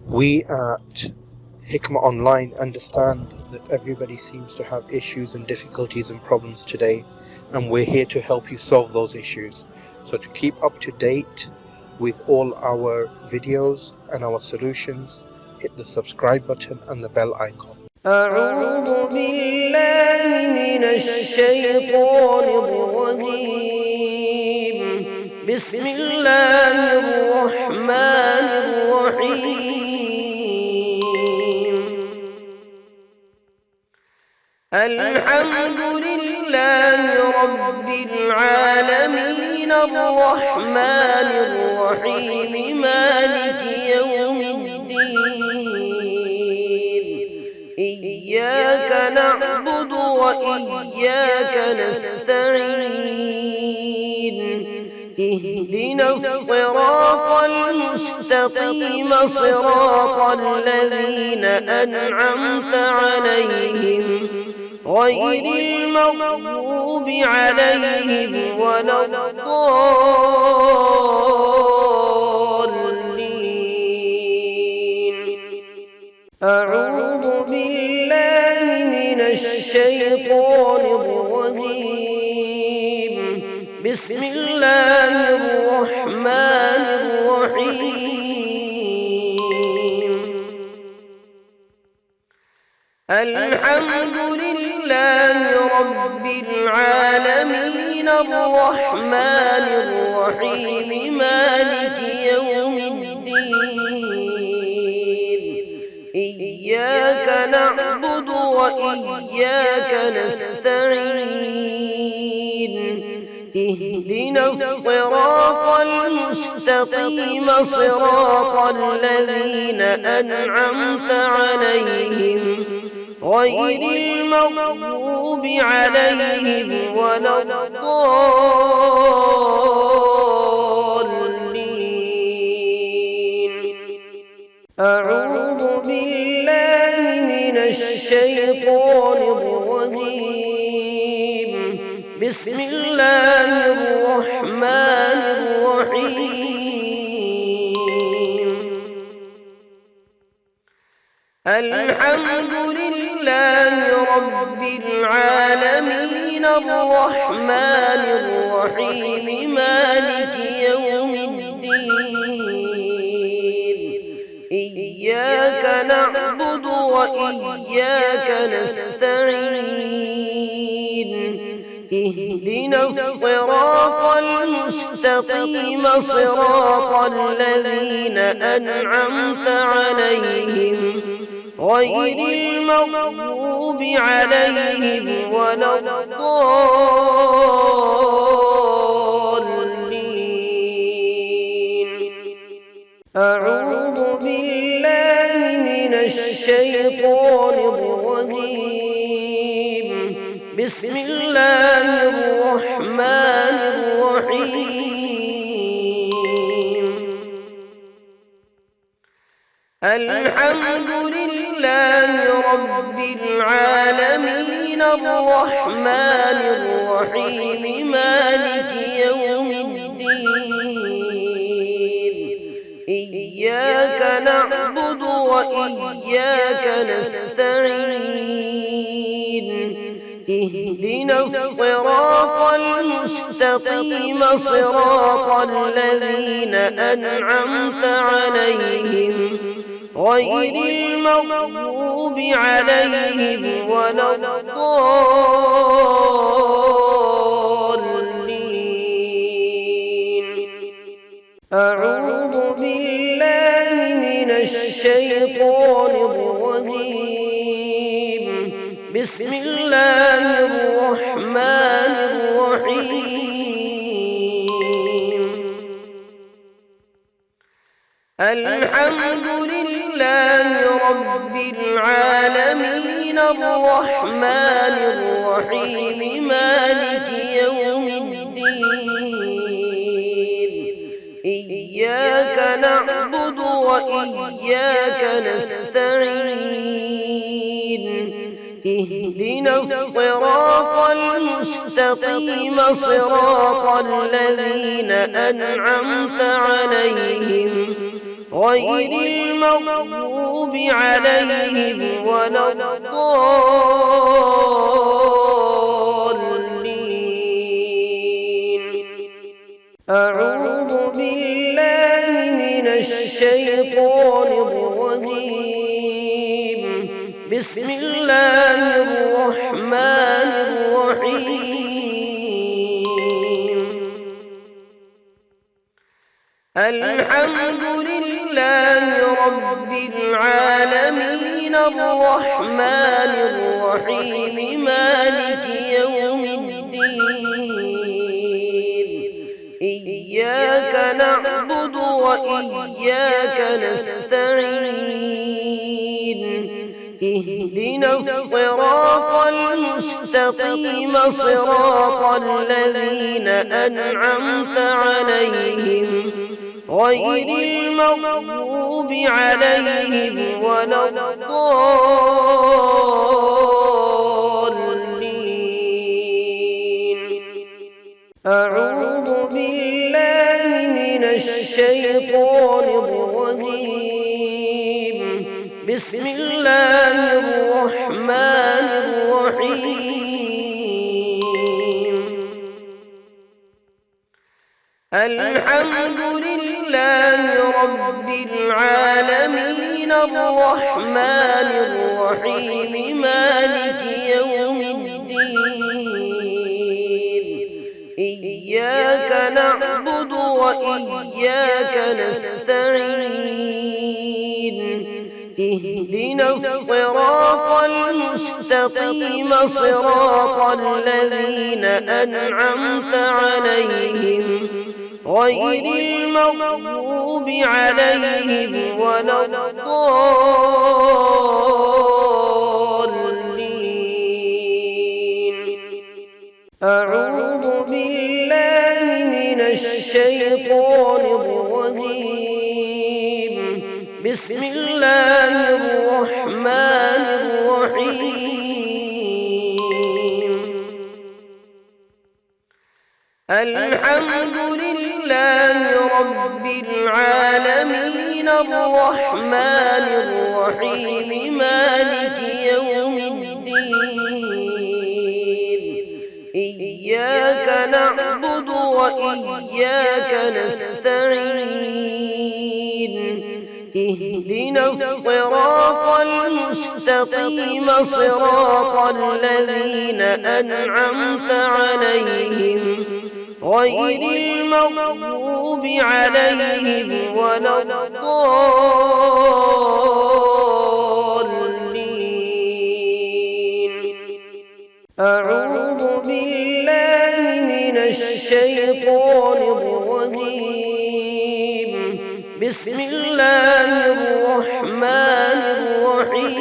We at Hikmah Online understand that everybody seems to have issues and difficulties and problems today, and we're here to help you solve those issues. So to keep up to date with all our videos and our solutions, hit the subscribe button and the bell icon. أعوذ بالله من الشيطان الرجيم. بسم الله الرحمن الرحيم. الحمد لله رب العالمين الرحمن الرحيم مالك يوم الدين. إياك نعبد وإياك نستعين. اهدنا الصراط المستقيم صراط الذين أنعمت عليهم غير المغضوب عليهم ولا الضالين. أعوذ بالله من الشيطان الرجيم. بسم الله الرحمن الرحيم. الحمد لله رب العالمين الرحمن الرحيم مالك يوم الدين. إياك نعبد وإياك نستعين. اهدنا الصراط المستقيم صراط الذين أنعمت عليهم غير المغضوب عليهم ولا الضالين. أعوذ بالله من الشيطان الرجيم. بسم الله الرحمن الرحيم. الحمد لله رب العالمين الرحمن الرحيم مالك يوم الدين. إياك نعبد وإياك نستعين. اهدنا الصراط المستقيم صراط الذين أنعمت عليهم غير المغضوب عليهم ولا الضالين. أعوذ بالله من الشيطان الرجيم. بسم الله الرحمن الرحيم. الحمد لله رب العالمين الرحمن الرحيم مالك يوم الدين. إياك نعبد وإياك نستعين. اهدنا الصراط المستقيم صراط الذين أنعمت عليهم غير المغضوب عليهم ولا الضالين. أعوذ بالله من الشيطان الرجيم. بسم الله الرحمن الرحيم. الحمد لله رب العالمين الرحمن الرحيم مالك يوم الدين. إياك نعبد وإياك نستعين. اهدنا الصراط المستقيم صراط الذين أنعمت عليهم غير المغضوب عليهم ولا الضالين. أعوذ بالله من الشيطان الرجيم. بسم الله الرحمن الرحيم. الحمد لله رب العالمين الرحمن الرحيم مالك يوم الدين. إياك نعبد وإياك نستعين. اهدنا الصراط المستقيم صراط الذين أنعمت عليهم غير المغضوب عليهم ولا الضالين. أعوذ بالله من الشيطان الرجيم. بسم الله الرحمن الرحيم. الحمد لله رب العالمين الرحمن الرحيم مالك يوم الدين. إياك نعبد وإياك نستعين. اهدنا الصراط المستقيم صراط الذين أنعمت عليهم غير المغضوب عليهم ولا الضالين. أعوذ بالله من الشيطان الرجيم. بسم الله الرحمن الرحيم. الحمد لله رب العالمين الرحمن الرحيم مالك يوم الدين. إياك نعبد وإياك نستعين. اهدنا الصراط المستقيم صراط الذين أنعمت عليهم غير المغضوب عليهم ولا الضالين. أعوذ بالله من الشيطان الرجيم. بسم الله الرحمن الرحيم.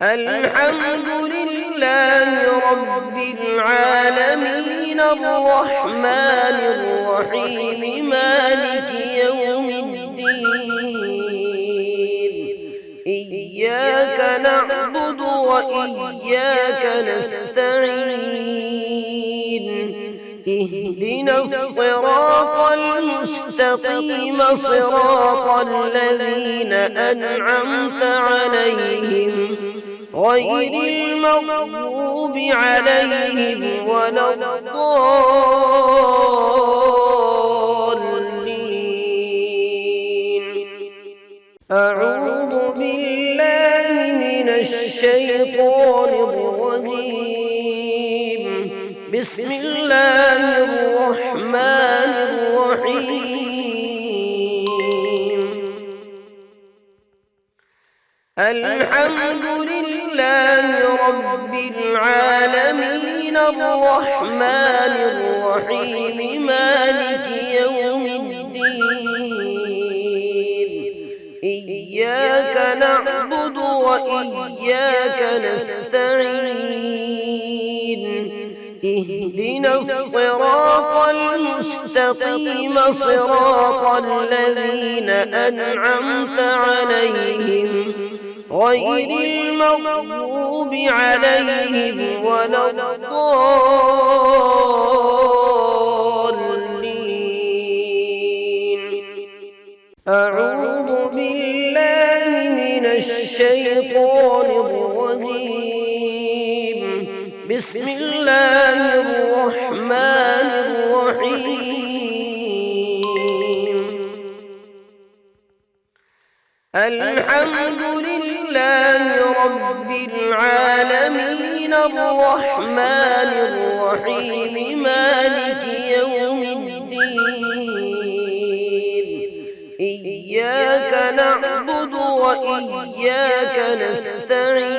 الحمد لله رب العالمين الرحمن الرحيم مالك يوم الدين. إياك نعبد وإياك نستعين. اهدنا الصراط المستقيم صراط الذين أنعمت عليهم غير المغضوب عليهم ولا الضالين. أعوذ بالله من الشيطان الرجيم. بسم الله الرحمن الرحيم. الحمد لله رب العالمين الرحمن الرحيم مالك يوم الدين. إياك نعبد وإياك نستعين. اهدنا الصراط المستقيم صراط الذين أنعمت عليهم غير المغضوب عليهم ولا الضالين. أعوذ بالله من الشيطان الرجيم. بسم الله الرحمن الرحيم. الحمد لله رب العالمين الرحمن الرحيم مالك يوم الدين. إياك نعبد وإياك نستعين.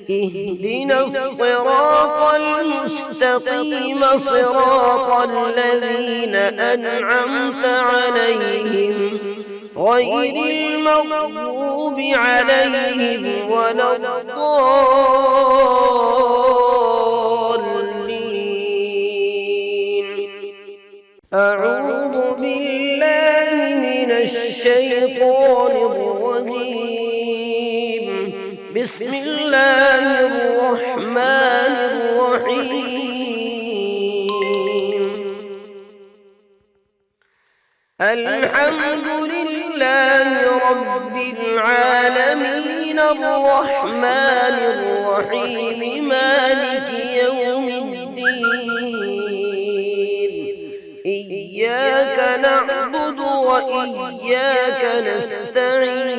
اهدنا الصراط المستقيم صراط الذين أنعمت عليهم غير المغضوب عليهم ولا الضالين. أعوذ بالله من الشيطان الرجيم. بسم الله الرحمن الرحيم. الحمد لله رب العالمين الرحمن الرحيم مالك يوم الدين. إياك نعبد وإياك نستعين.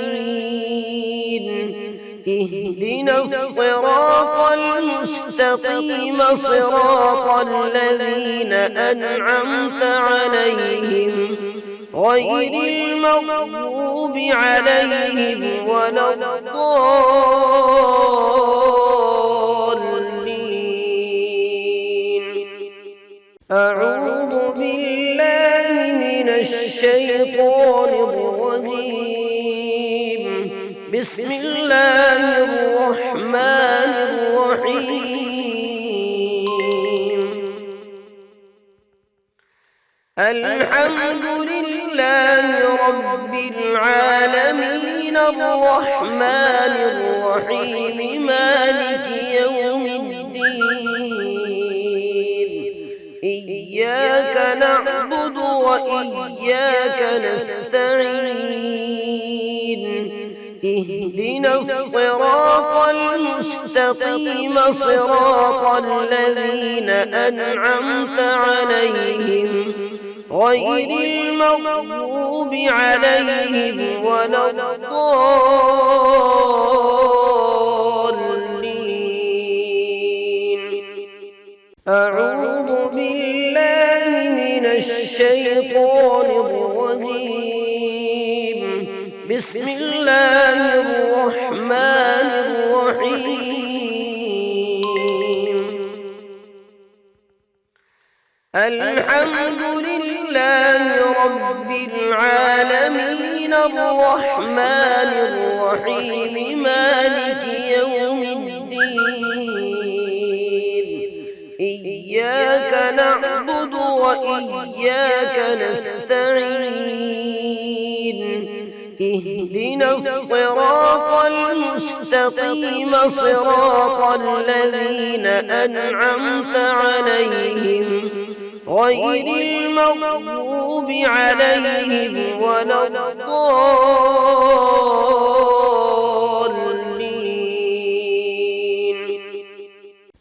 اهدنا الصراط المستقيم صراط الذين أنعمت عليهم غير المغضوب عليهم ولا الضالين. أعوذ بالله من الشيطان الرجيم. بسم الله الرحمن الرحيم. الحمد لله رب العالمين الرحمن الرحيم مالك يوم الدين. إياك نعبد وإياك نستعين. اهدنا الصراط المستقيم صراط الذين أنعمت عليهم غير المغضوب عليهم ولا الضالين. أعوذ بالله من الشيطان الرجيم. بسم الله الرحمن الرحيم. الحمد لله رب العالمين الرحمن الرحيم مالك يوم الدين. إياك نعبد وإياك نستعين. اهدنا الصراط المستقيم صراط الذين أنعمت عليهم غير المغضوب عليهم ولا الضالين.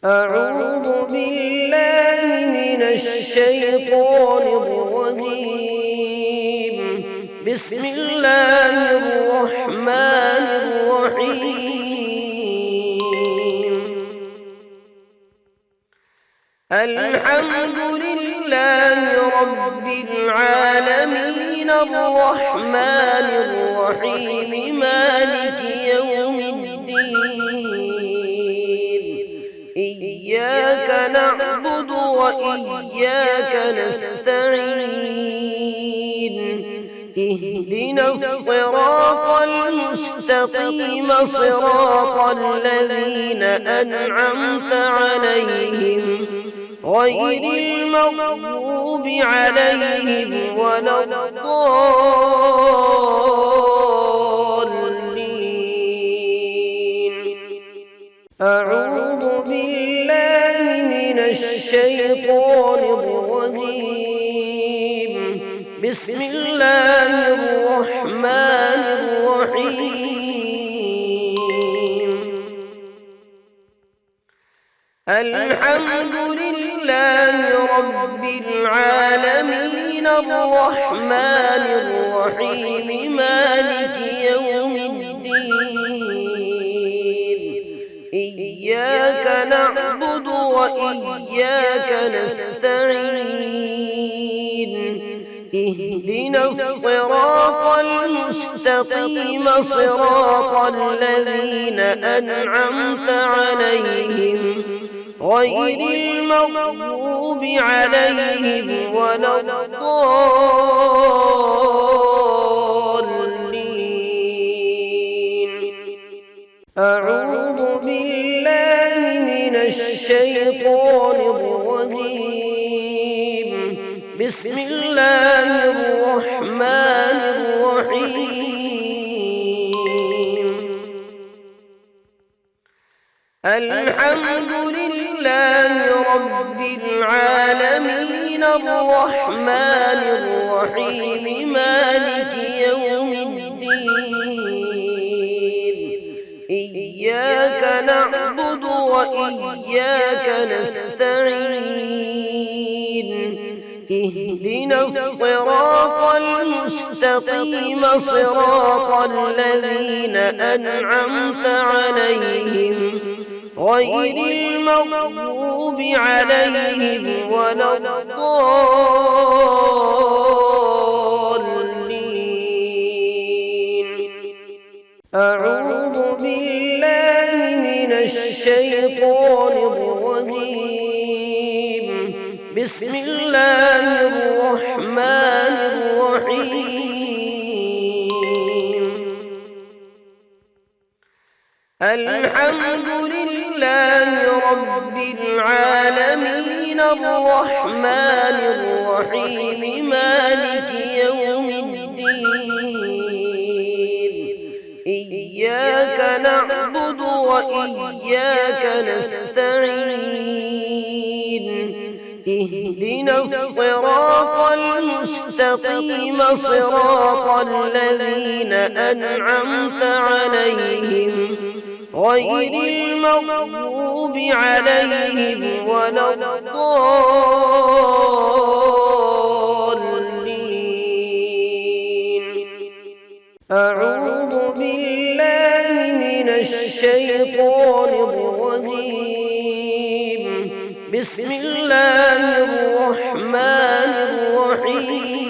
أعوذ بالله من الشيطان الرجيم. بسم الله الرحمن الرحيم. الحمد لله رب العالمين الرحمن الرحيم مالك يوم الدين. إياك نعبد وإياك نستعين. اهدنا الصراط المستقيم صراط الذين أنعمت عليهم غير المغضوب عليهم ولا الضالين. أعوذ بالله من الشيطان الرجيم. بسم الله الرحمن الرحيم الحمد لله رب العالمين الرحمن الرحيم مالك يوم الدين إياك نعبد وإياك نستعين اهدنا الصراط المستقيم صراط الذين أنعمت عليهم غير المغضوب عليهم ولا الضالين أعوذ بالله من الشيطان الرجيم بسم الله الرحمن الرحيم الحمد لله رب العالمين الرحمن الرحيم مالك يوم الدين إياك نعبد وإياك نستعين اهدنا الصراط المستقيم صراط الذين أنعمت عليهم غير المغضوب عليهم ولا الضالين أعوذ بالله من الشيطان الرجيم بسم الله الرحمن الرحيم الحمد لله رب العالمين الرحمن الرحيم مالك يوم الدين إياك نعبد وإياك نستعين اهدنا الصراط المستقيم صراط الذين أنعمت عليهم غير المغضوب عليهم ولا الضالين أعوذ بالله من الشيطان الرجيم بسم الله الرحمن الرحيم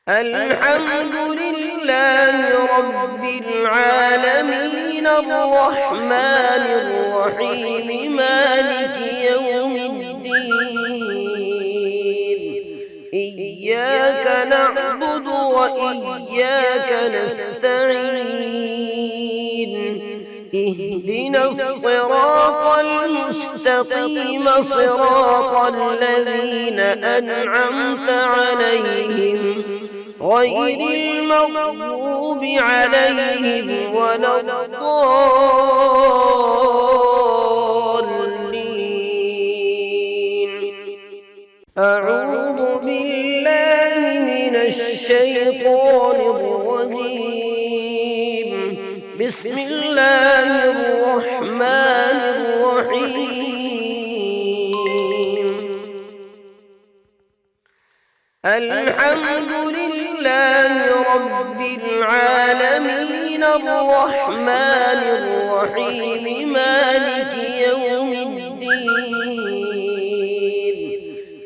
الحمد لله رب العالمين الرحمن الرحيم مالك يوم الدين إياك نعبد وإياك نستعين اهدنا الصراط المستقيم صراط الذين أنعمت عليهم غير المغضوب عليهم ولا الضالين أعوذ بالله من الشيطان الرجيم بسم الله الرحمن الرحيم الحمد لله رب العالمين الرحمن الرحيم مالك يوم الدين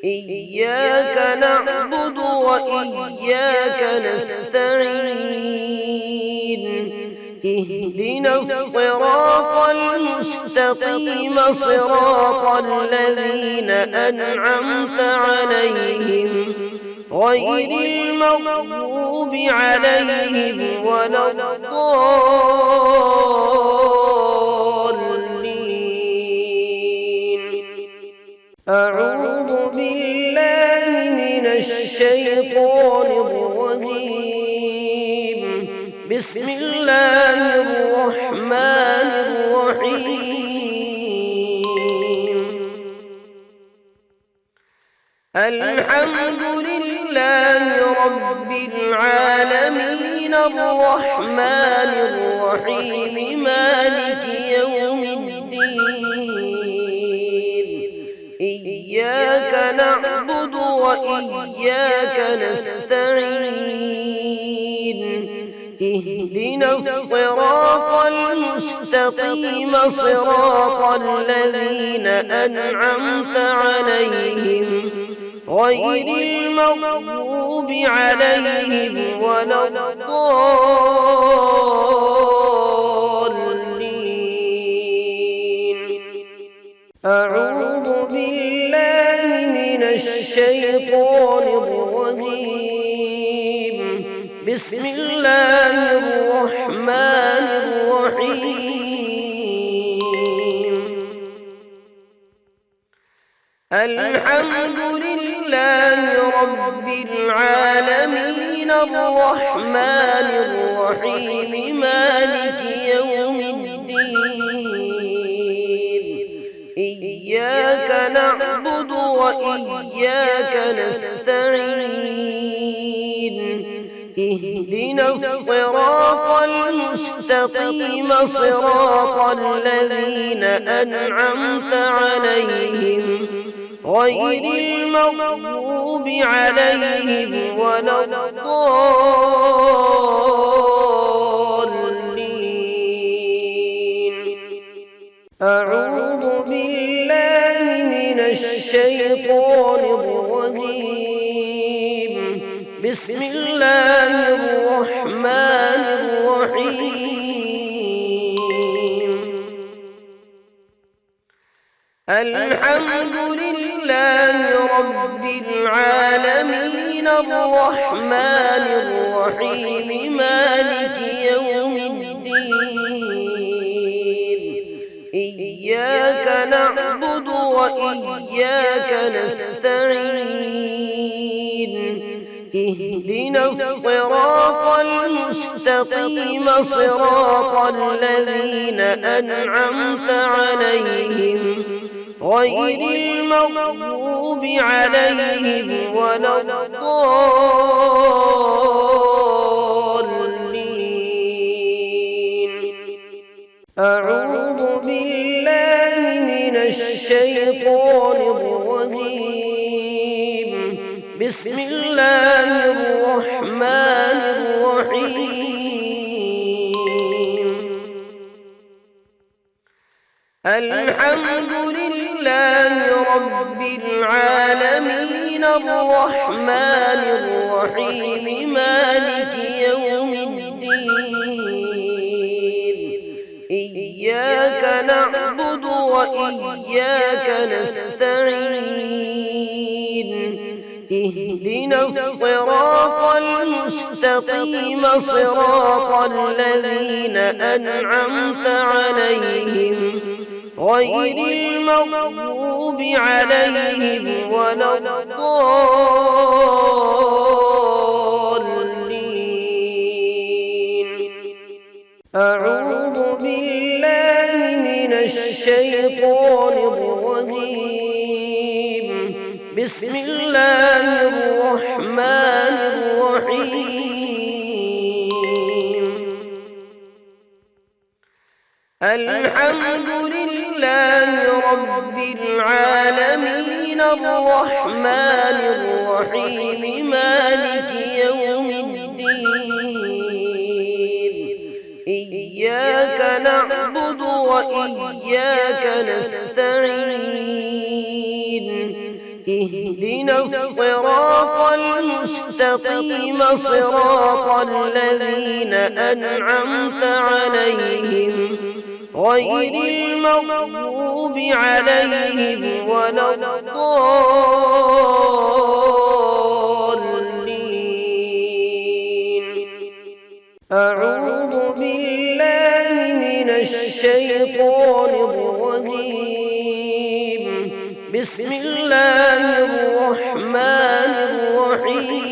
إياك نعبد وإياك نستعين اهدنا الصراط المستقيم صراط الذين أنعمت عليهم غير المغضوب عليهم ولا الضالين أعوذ بالله من الشيطان الرجيم بسم الله الرحمن الرحيم الحمد لله رب العالمين الرحمن الرحيم مالك يوم الدين إياك نعبد وإياك نستعين اهدنا الصراط المستقيم صراط الذين أنعمت عليهم غير المغضوب عليهم ولا الضالين. أعوذ بالله من الشيطان الرجيم. بسم الله الرحمن الرحيم. الحمد لله رب العالمين الرحمن الرحيم مالك يوم الدين إياك نعبد وإياك نستعين اهدنا الصراط المستقيم صراط الذين أنعمت عليهم غير المغضوب عليهم ولا الضالين. أعوذ بالله من الشيطان الرجيم. بسم الله الرحمن الرحيم. الحمد لله رب العالمين الرحمن الرحيم مالك يوم الدين إياك نعبد وإياك نستعين اهدنا الصراط المستقيم صراط الذين أنعمت عليهم غير المغضوب عليهم ولا الضالين. أعوذ بالله من الشيطان الرجيم. بسم الله الرحمن الرحيم. الحمد لله رب العالمين الرحمن الرحيم مالك يوم الدين إياك نعبد وإياك نستعين اهدنا الصراط المستقيم صراط الذين أنعمت عليهم غير المغضوب عليهم ولا الضالين. أعوذ بالله من الشيطان الرجيم. بسم الله الرحمن الرحيم. الحمد لله رب العالمين الرحمن الرحيم مالك يوم الدين إياك نعبد وإياك نستعين اهدنا الصراط المستقيم صراط الذين أنعمت عليهم غير المغضوب عليهم ولا الضالين. أعوذ بالله من الشيطان الرجيم. بسم الله الرحمن الرحيم.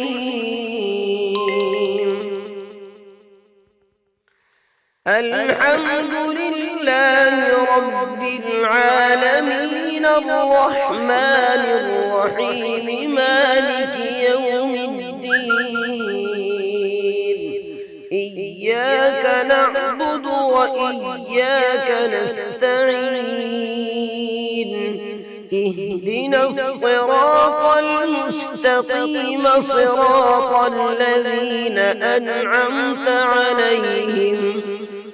الحمد لله رب العالمين الرحمن الرحيم الرحيم مالك يوم الدين إياك نعبد وإياك نستعين اهدنا الصراط المستقيم صراط الذين أنعمت عليهم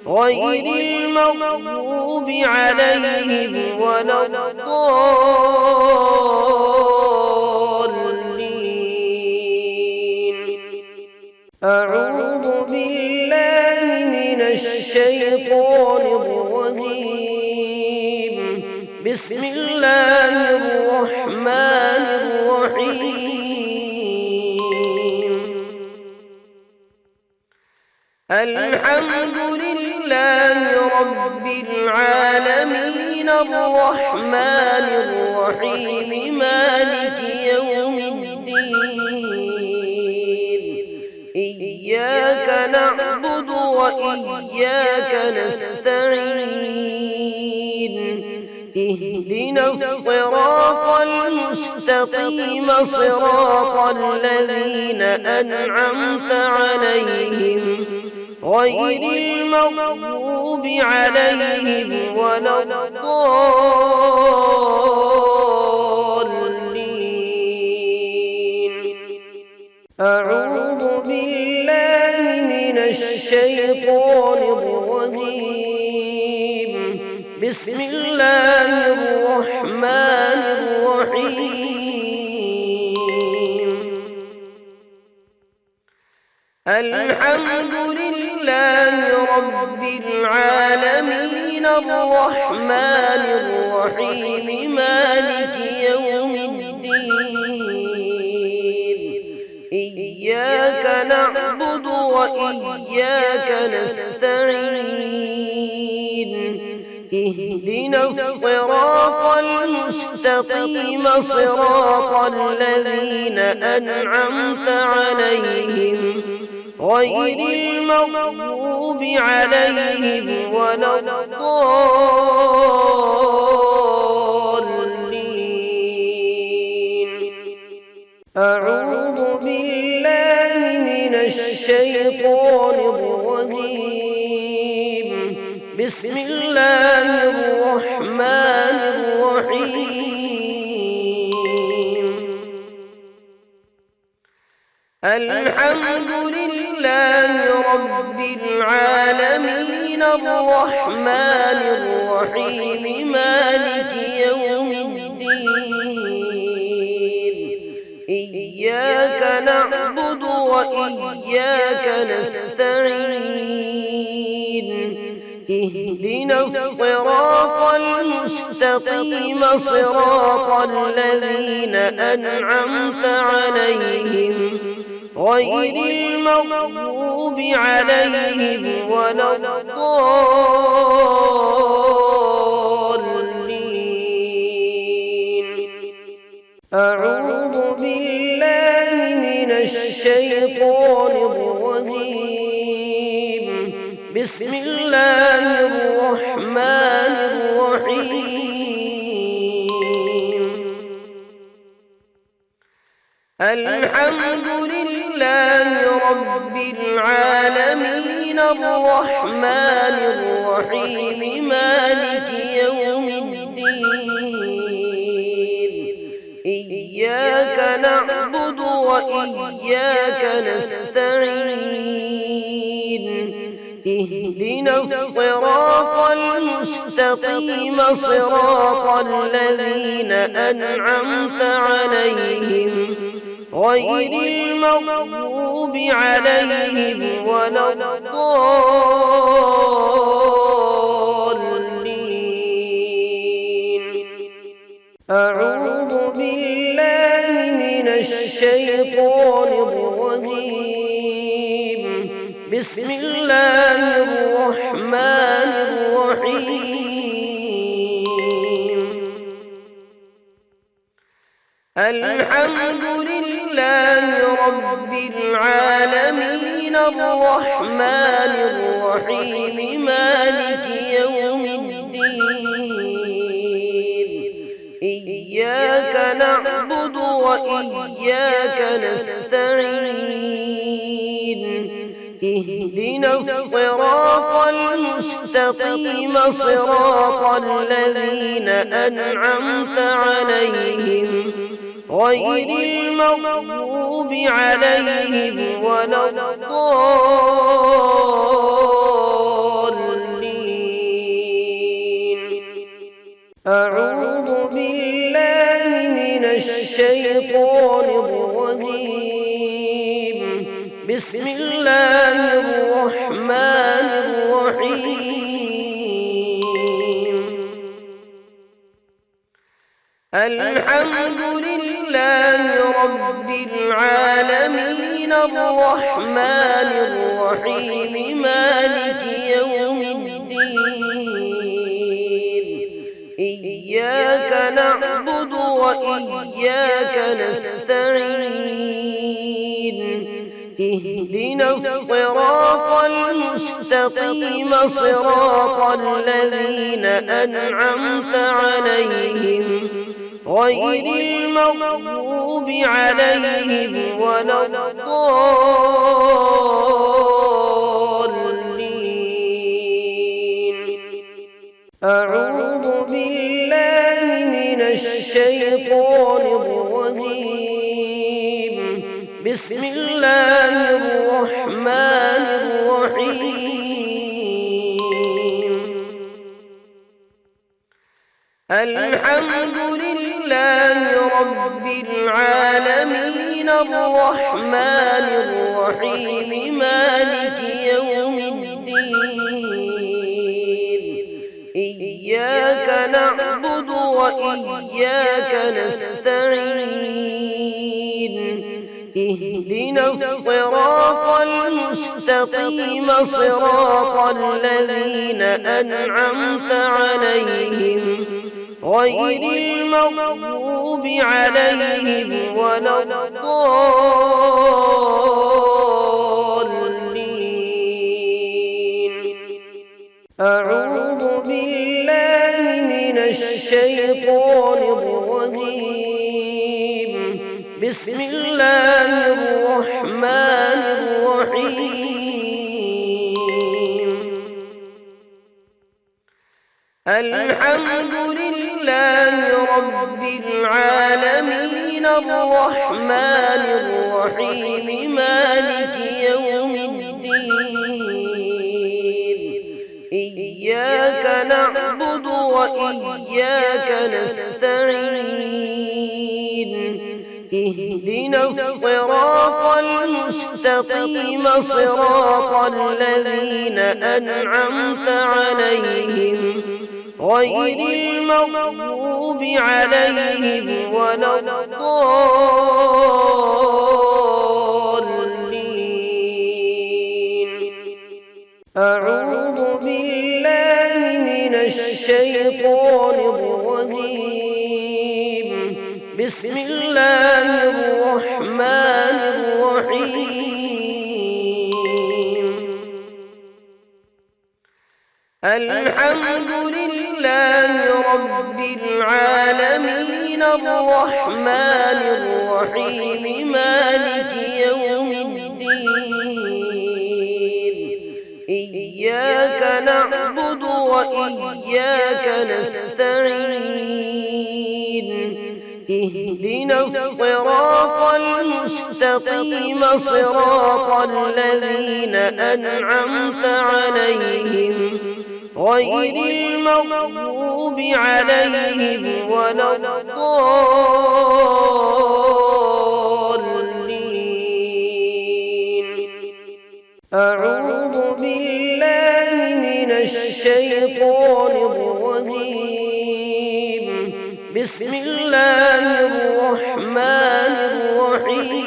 غير المغضوب عليهم ولا الضالين. أعوذ بالله من الشيطان الرجيم. بسم الله الرحمن الرحيم. الحمد لله رب العالمين الرحمن الرحيم مالك يوم الدين إياك نعبد وإياك نستعين اهدنا الصراط المستقيم صراط الذين أنعمت عليهم غير المغضوب عليهم ولا الضالين. أعوذ بالله من الشيطان الرجيم. بسم الله الرحمن الرحيم. الحمد لله رب العالمين الرحمن الرحيم مالك يوم الدين إياك نعبد وإياك نستعين اهدنا الصراط المستقيم صراط الذين أنعمت عليهم غير المغضوب عليهم ولا الضالين. أعوذ بالله من الشيطان الرجيم. بسم الله الرحمن الرحيم. الحمد لله رب العالمين الرحمن الرحيم مالك يوم الدين إياك نعبد وإياك نستعين اهدنا الصراط المستقيم صراط الذين أنعمت عليهم غير المغضوب عليهم ولا الضالين. أعوذ بالله من الشيطان الرجيم. بسم الله الرحمن الرحيم. الحمد لله رب العالمين الرحمن الرحيم مالك يوم الدين إياك نعبد وإياك نستعين اهدنا الصراط المستقيم صراط الذين أنعمت عليهم غير المغضوب عليهم ولا الضالين. أعوذ بالله من الشيطان الرجيم. بسم الله الرحمن الرحيم. الحمد لله رب العالمين الرحمن الرحيم مالك يوم الدين إياك إياك نعبد وإياك نستعين اهدنا الصراط المستقيم صراط الذين أنعمت عليهم غير المغضوب عليهم ولا الضالين. أعوذ بالله من الشيطان الرجيم. بسم الله الرحمن الرحيم. الحمد لله رب العالمين الرحمن الرحيم مالك يوم الدين. إياك نعبد وإياك نستعين اهدنا الصراط المستقيم صراط الذين أنعمت عليهم غير المغضوب عليهم ولا الضالين. أعوذ بالله من الشيطان الرجيم. بسم الله الرحمن الرحيم. الحمد لله رب العالمين الرحمن الرحيم مالك يوم الدين. إياك نعبد وإياك نستعين اهدنا الصراط المستقيم صراط الذين أنعمت عليهم غير المغضوب عليهم ولا الضالين. أعوذ بالله من الشيطان الرجيم. بسم الله الرحمن الرحيم. الحمد لله رب العالمين الرحمن الرحيم مالك يوم الدين. إياك نعبد وإياك نستعين اهدنا الصراط المستقيم صراط الذين أنعمت عليهم غير المغضوب عليهم ولا الضالين. أعوذ بالله من الشيطان الرجيم. بسم الله الرحمن الرحيم. الحمد لله رب العالمين الرحمن الرحيم مالك يوم الدين. إياك نعبد وإياك نستعين اهدنا الصراط المستقيم صراط الذين أنعمت عليهم غير المغضوب عليهم ولا الضالين. أعوذ بالله من الشيطان الرجيم. بسم الله الرحمن الرحيم.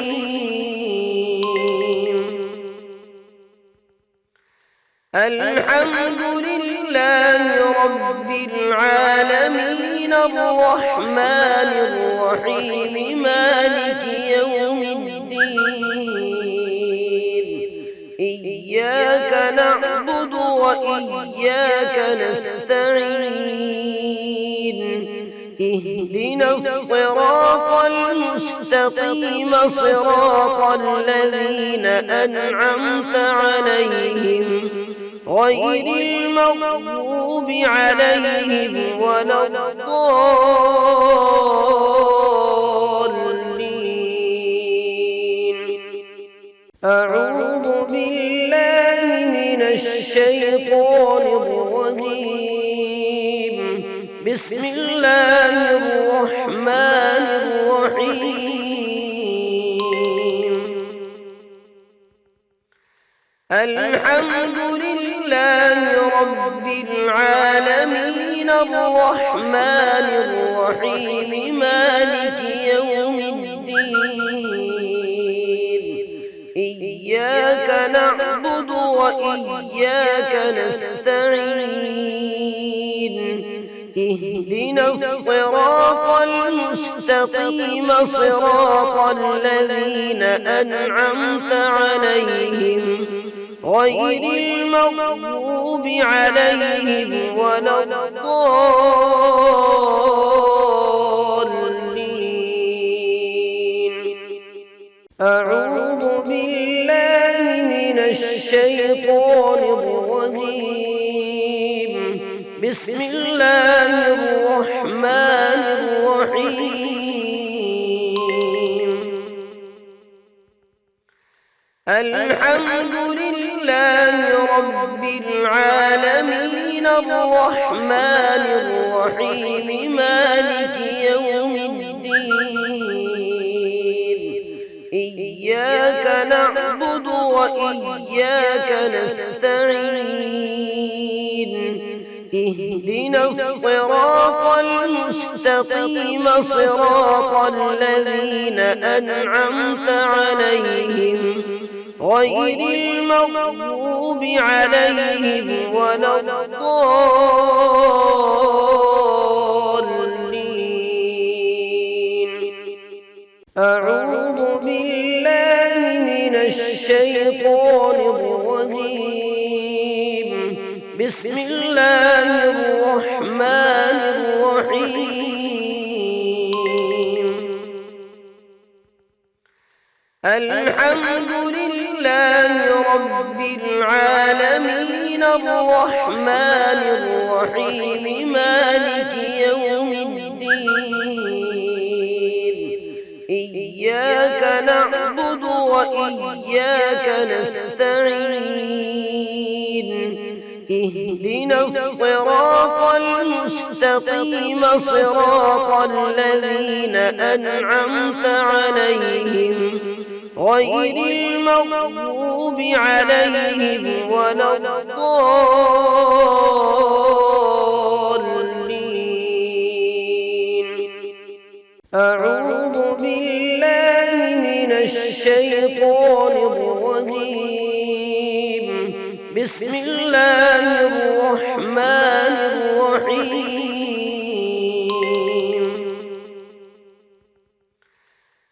الحمد لله رب العالمين الرحمن الرحيم مالك يوم الدين. إياك نعبد وإياك نستعين اهدنا الصراط المستقيم صراط الذين أنعمت عليهم غير المغضوب عليهم ولا الضالين. أعوذ بالله من الشيطان الرجيم. بسم الله الرحمن الرحيم. الحمد لله رب العالمين الرحمن الرحيم مالك يوم الدين. إياك نعبد وإياك نستعين. اهدنا الصراط المستقيم صراط الذين أنعمت عليهم غير المغضوب عليهم ولا الضالين. أعوذ بالله من الشيطان الرجيم. بسم الله الرحمن الرحيم. الحمد لله رب العالمين الرحمن الرحيم مالك يوم الدين. إياك نعبد وإياك نستعين. اهدنا الصراط المستقيم صراط الذين أنعمت عليهم غير المغضوب عليهم ولا الضالين. أعوذ بالله من الشيطان الرجيم. بسم الله الرحمن الرحيم. الحمد لله رب العالمين الرحمن الرحيم مالك يوم الدين. إياك نعبد وإياك نستعين. اهدنا الصراط المستقيم صراط الذين أنعمت عليهم غير المغضوب عليهم ولا الضالين. أعوذ بالله من الشيطان الرجيم. بسم الله الرحمن الرحيم.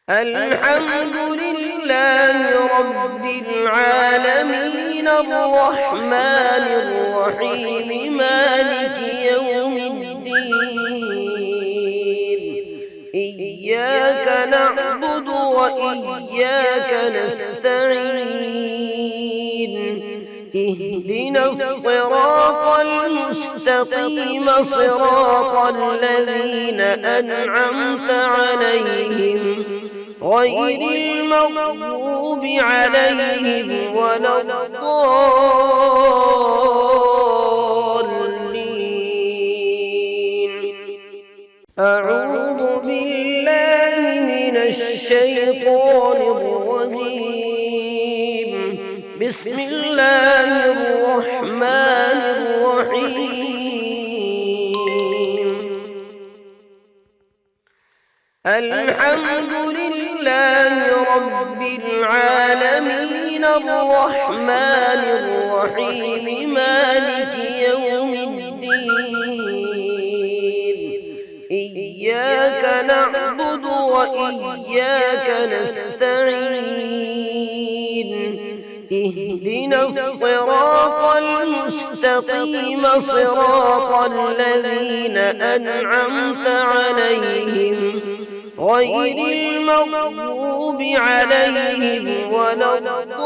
الحمد لله رب العالمين الرحمن الرحيم مالك يوم الدين. إياك نعبد وإياك نستعين. اهدنا الصراط المستقيم صراط الذين أنعمت عليهم غير المغضوب عليهم ولا الضالين. أعوذ بالله من الشيطان الرجيم. بسم الله الرحمن الرحيم. الحمد لله رب العالمين الرحمن الرحيم مالك يوم الدين. إياك نعبد وإياك نستعين. اهدنا الصراط المستقيم صراط الذين أنعمت عليهم غير المغضوب عليهم ولا الضالين.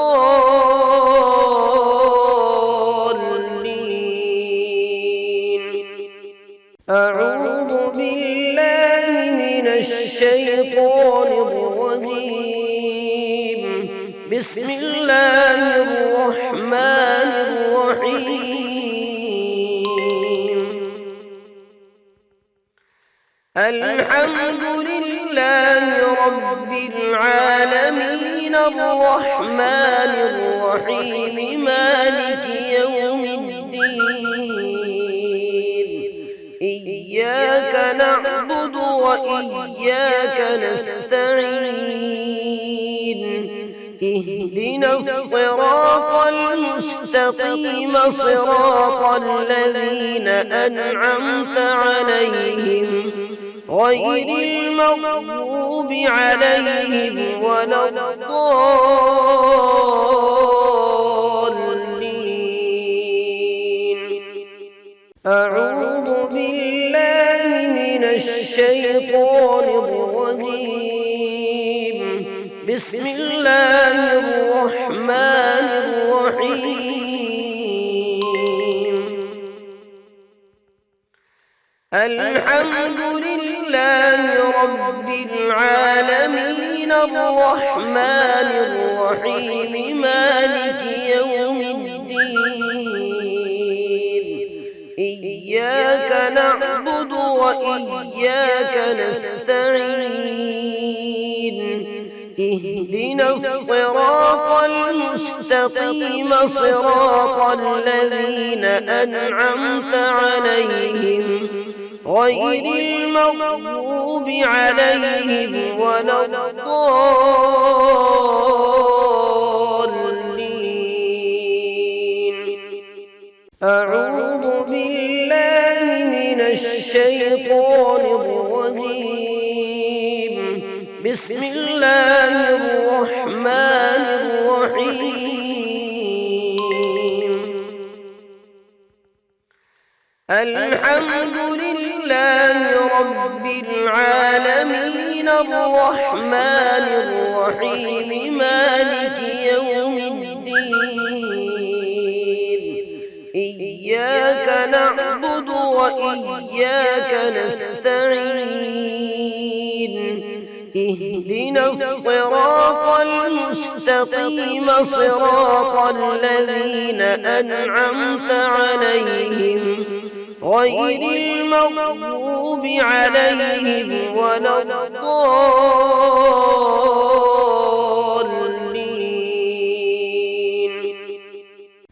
أعوذ بالله من الشيطان الرجيم. بسم الله الرحمن الرحيم. الحمد لله رب العالمين الرحمن الرحيم مالك يوم الدين. إياك نعبد وإياك نستعين. اهدنا الصراط المستقيم صراط الذين أنعمت عليهم غير المغضوب عليهم ولا الضالين. أعوذ بالله من الشيطان الرجيم. بسم الله الرحمن الرحيم. الحمد لله رب العالمين الرحمن الرحيم مالك يوم الدين. إياك نعبد وإياك نستعين. اهدنا الصراط المستقيم صراط الذين أنعمت عليهم غير المغضوب عليهم ولا الضالين. أعوذ بالله من الشيطان الرجيم. بسم الله الرحمن الرحيم. الحمد لله رب العالمين الرحمن الرحيم مالك يوم الدين. إياك نعبد وإياك نستعين. اهدنا الصراط المستقيم صراط الذين أنعمت عليهم غير المغضوب عليهم ولا الضالين.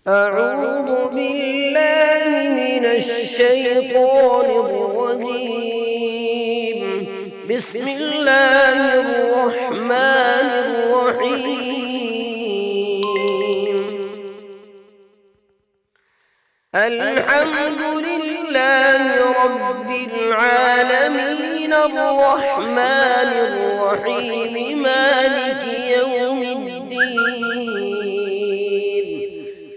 أعوذ بالله من الشيطان الرجيم. بسم الله الرحمن الرحيم. الحمد لله رب العالمين الرحمن الرحيم مالك يوم الدين.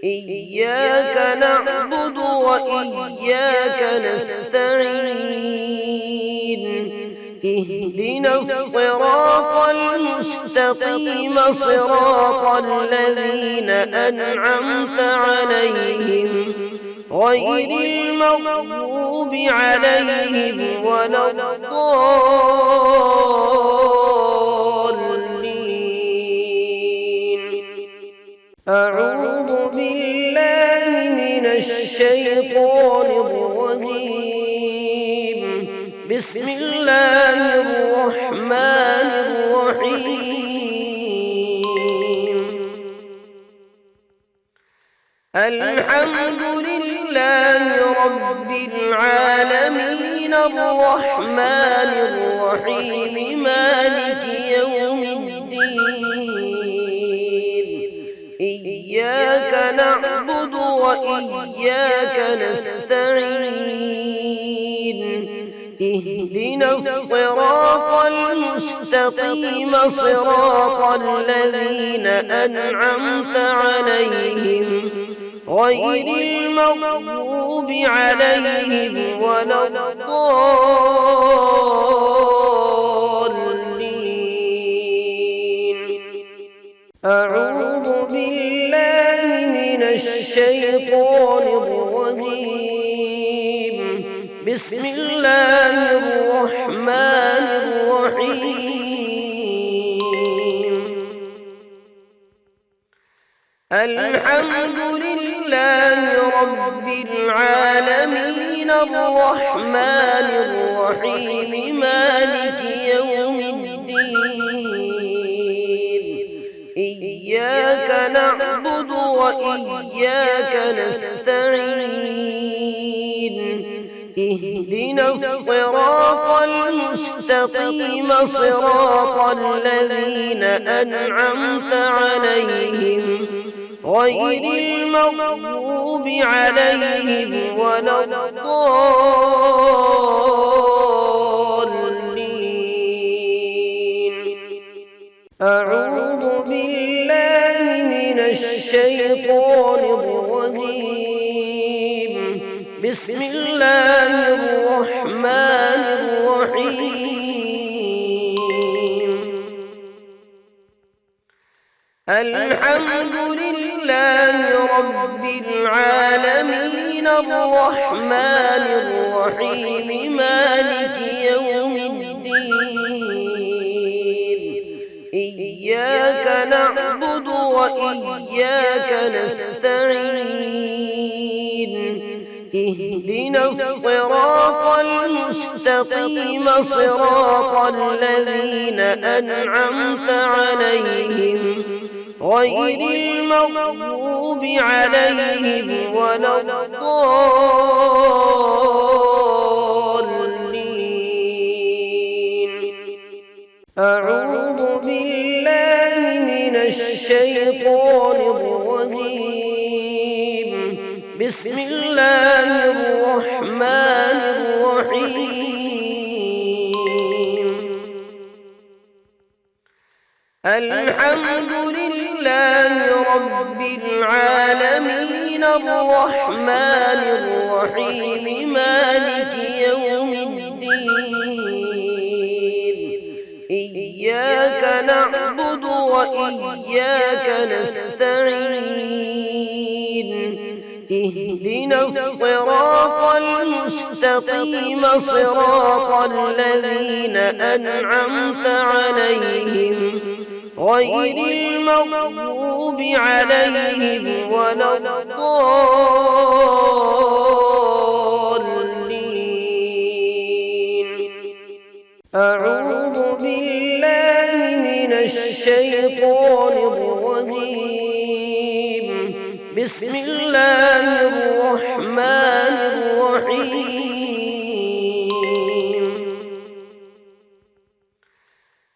إياك نعبد وإياك نستعين. اهدنا الصراط المستقيم صراط الذين أنعمت عليهم غير المغضوب عليهم ولا الضالين. أعوذ بالله من الشيطان الرجيم. بسم الله الرحمن الرحيم. الحمد لله رب العالمين الرحمن الرحيم مالك يوم الدين. إياك نعبد وإياك نستعين. اهدنا الصراط المستقيم صراط الذين أنعمت عليهم غير المغضوب عليهم ولا الضالين. أعوذ بالله من الشيطان الرجيم. بسم الله الرحمن الرحيم. الحمد لله رب العالمين الرحمن الرحيم مالك يوم الدين. إياك نعبد وإياك نستعين. اهدنا الصراط المستقيم صراط الذين أنعمت عليهم غير المغضوب عليهم ولا الضالين. أعوذ بالله من الشيطان الرجيم. بسم الله الرحمن الرحيم. الحمد لله رب العالمين الرحمن الرحيم مالك يوم الدين. إياك نعبد وإياك نستعين. اهدنا الصراط المستقيم صراط الذين أنعمت عليهم غير المغضوب عليهم ولا الضالين. أعوذ بالله من الشيطان الرجيم. بسم الله الرحمن الرحيم. الحمد لله رب العالمين الرحمن الرحيم مالك يوم الدين. إياك نعبد وإياك نستعين. اهدنا الصراط المستقيم صراط الذين أنعمت عليهم غير المغضوب عليهم ولا الضالين. أعوذ بالله من الشيطان الرجيم. بسم الله الرحمن الرحيم.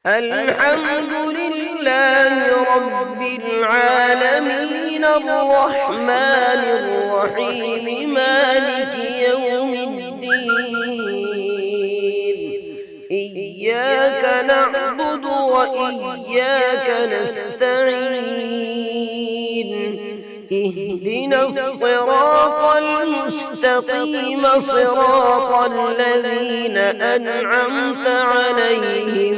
الحمد لله رب العالمين الرحمن الرحيم مالك يوم الدين. إياك نعبد وإياك نستعين. اهدنا الصراط المستقيم صراط الذين أنعمت عليهم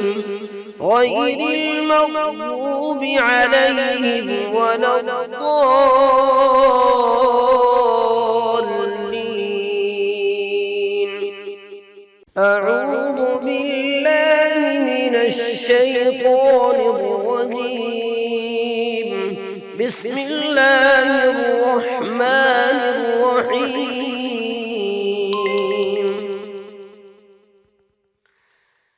غير المغضوب عليهم ولا الضالين. أعوذ بالله من الشيطان الرجيم. بسم الله الرحمن الرحيم.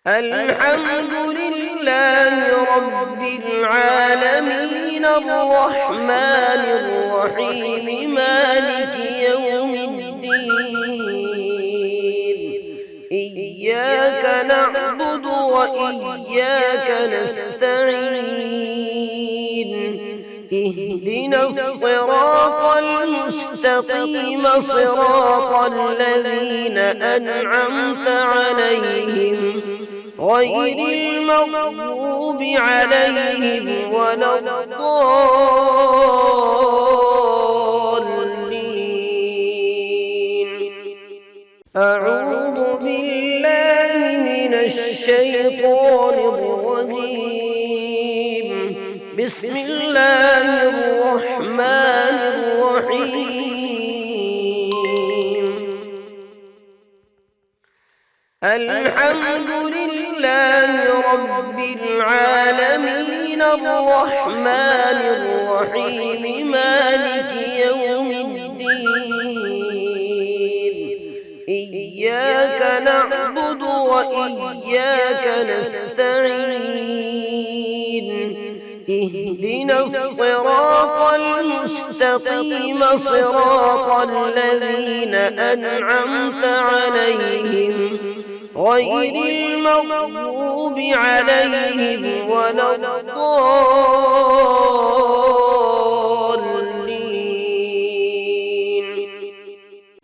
الحمد لله رب العالمين الرحمن الرحيم مالك يوم الدين. إياك نعبد وإياك نستعين. اهدنا الصراط المستقيم صراط الذين أنعمت عليهم غير المغضوب عليهم ولا الضالين. أعوذ بالله من الشيطان الرجيم. بسم الله الرحمن الرحيم. الحمد لله رب العالمين الرحمن الرحيم مالك يوم الدين. إياك نعبد وإياك نستعين. اهدنا الصراط المستقيم صراط الذين أنعمت عليهم غير المغضوب عليهم ولا الضالين.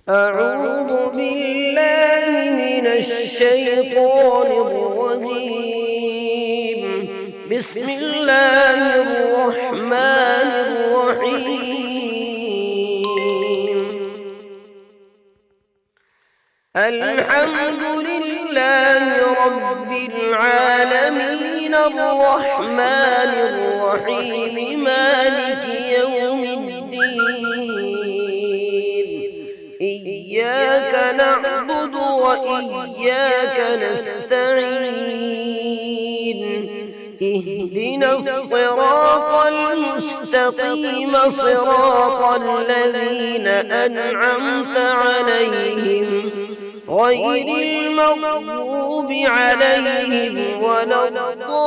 أعوذ بالله من الشيطان الرجيم. بسم الله الرحمن الرحيم. الحمد لله رب العالمين الرحمن الرحيم مالك يوم الدين. إياك نعبد وإياك نستعين. اهدنا الصراط المستقيم صراط الذين أنعمت عليهم غير المغضوب عليهم ولا الضالين.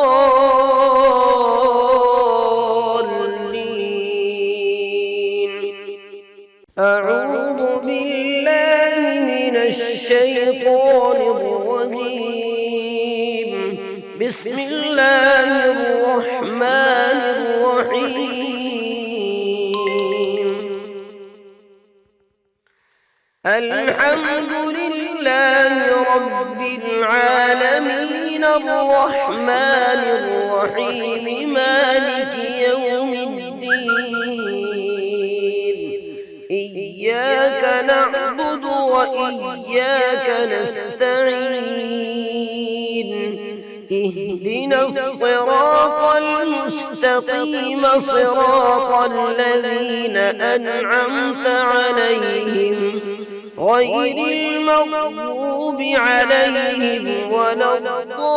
أعوذ بالله من الشيطان الرجيم. بسم الله الرحمن الرحيم. الحمد لله رب العالمين الرحمن الرحيم مالك يوم الدين. إياك نعبد وإياك نستعين. اهدنا الصراط المستقيم صراط الذين أنعمت عليهم غير المغضوب عليهم ولا الضالين.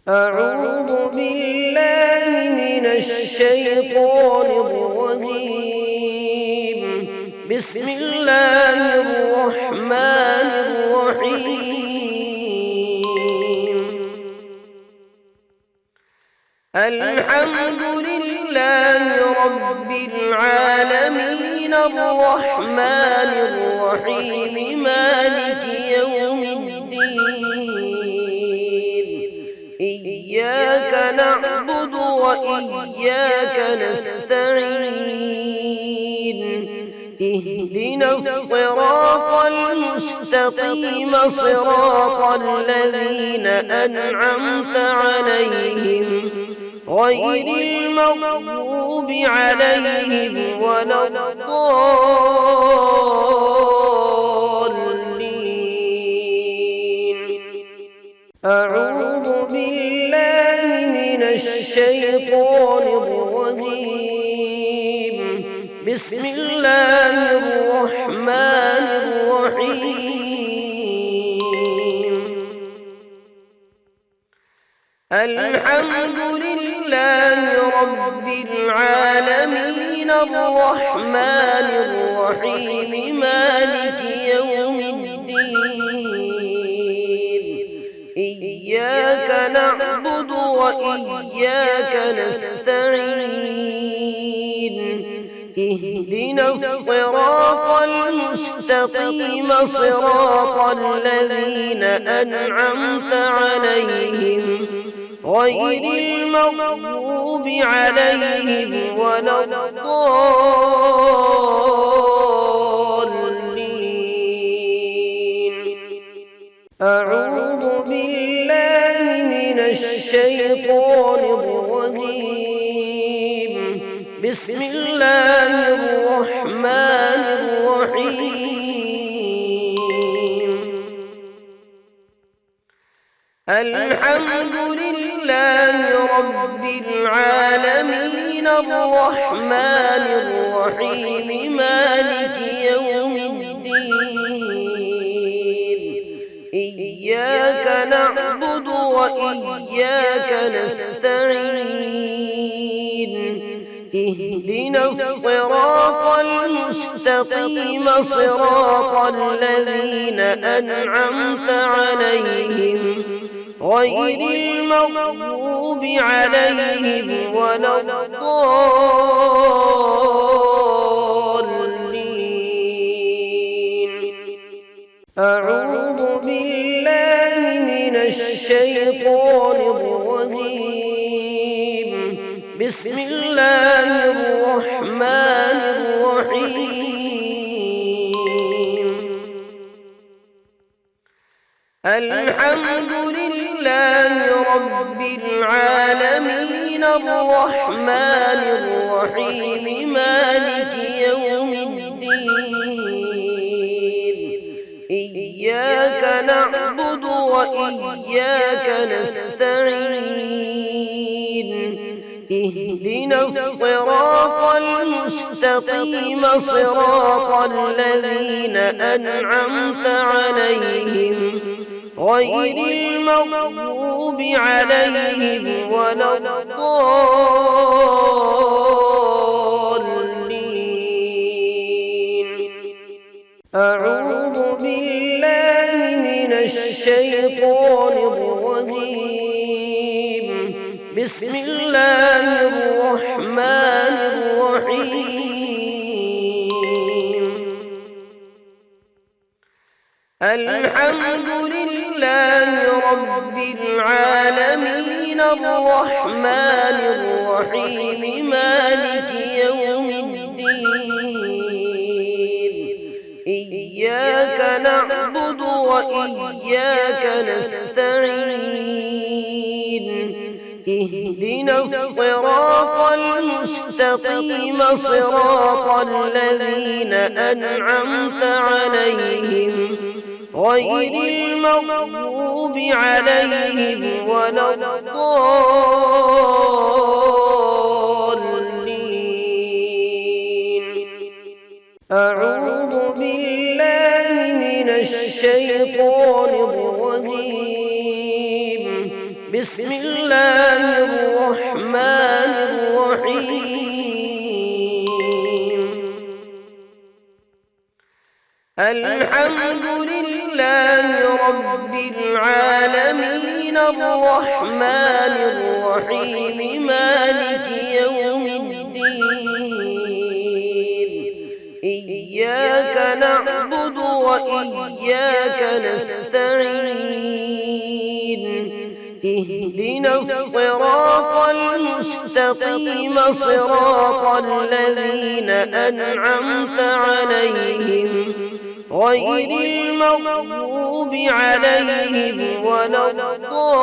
أعوذ بالله من الشيطان الرجيم. بسم الله الرحمن الرحيم. الحمد لله رب العالمين الرحمن الرحيم مالك يوم الدين. إياك نعبد وإياك نستعين. اهدنا الصراط المستقيم صراط الذين أنعمت عليهم غير المغضوب عليهم ولا الضالين. أعوذ بالله من الشيطان الرجيم. بسم الله الرحمن الرحيم. الحمد لله رب العالمين الرحمن الرحيم مالك يوم الدين. إياك نعبد وإياك نستعين. اهدنا الصراط المستقيم صراط الذين أنعمت عليهم غير المغضوب عليهم ولا الضالين. أعوذ بالله من الشيطان الرجيم. بسم الله الرحمن الرحيم. الحمد لله رب العالمين الرحمن الرحيم مالك يوم الدين. إياك نعبد وإياك نستعين. اهدنا الصراط المستقيم صراط الذين أنعمت عليهم غير المغضوب عليهم ولا الضالين. أعوذ بالله من الشيطان الرجيم. بسم الله الرحمن الرحيم. الحمد لله رب العالمين الرحمن الرحيم مالك يوم الدين. إياك نعبد وإياك نستعين. اهدنا الصراط المستقيم صراط الذين أنعمت عليهم غير المغضوب عليهم ولا الضالين. أعوذ بالله من الشيطان الرجيم. بسم الله الرحمن الرحيم. الحمد لله رب العالمين الرحمن الرحيم مالك يوم الدين. إياك نعبد وإياك نستعين. اهدنا الصراط المستقيم صراط الذين أنعمت عليهم غير المغضوب عليهم ولا الضالين. أعوذ بالله من الشيطان الرجيم. بسم الله الرحمن الرحيم. الحمد لله رب العالمين الرحمن الرحيم مالك يوم الدين. إياك نعبد وإياك نستعين. اهدنا الصراط المستقيم صراط الذين أنعمت عليهم غير المغضوب عليهم ولا الضالين.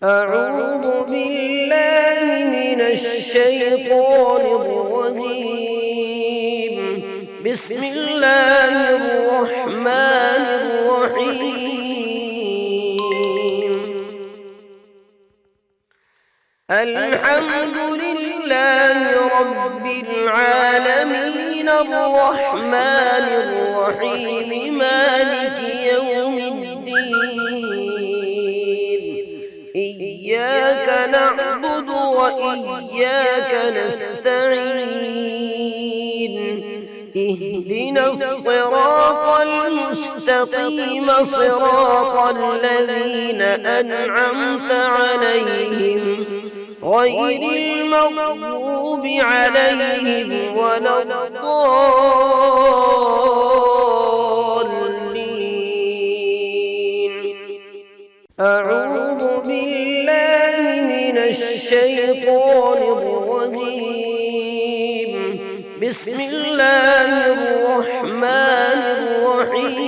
أعوذ بالله من الشيطان الرجيم. بسم الله الرحمن الرحيم. الحمد لله رب العالمين الرحمن الرحيم مالك يوم الدين. إياك نعبد وإياك نستعين. اهدنا الصراط المستقيم صراط الذين أنعمت عليهم غير المغضوب عليهم ولا الضالين. أعوذ بالله من الشيطان الرجيم. بسم الله الرحمن الرحيم.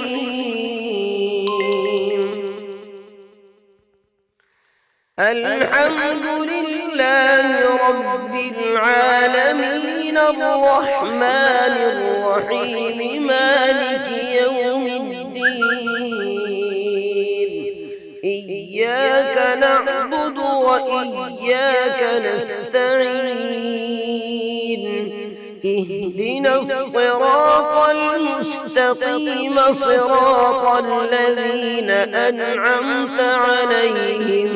الحمد لله رب العالمين الرحمن الرحيم مالك يوم الدين. إياك نعبد وإياك نستعين. اهدنا الصراط المستقيم صراط الذين أنعمت عليهم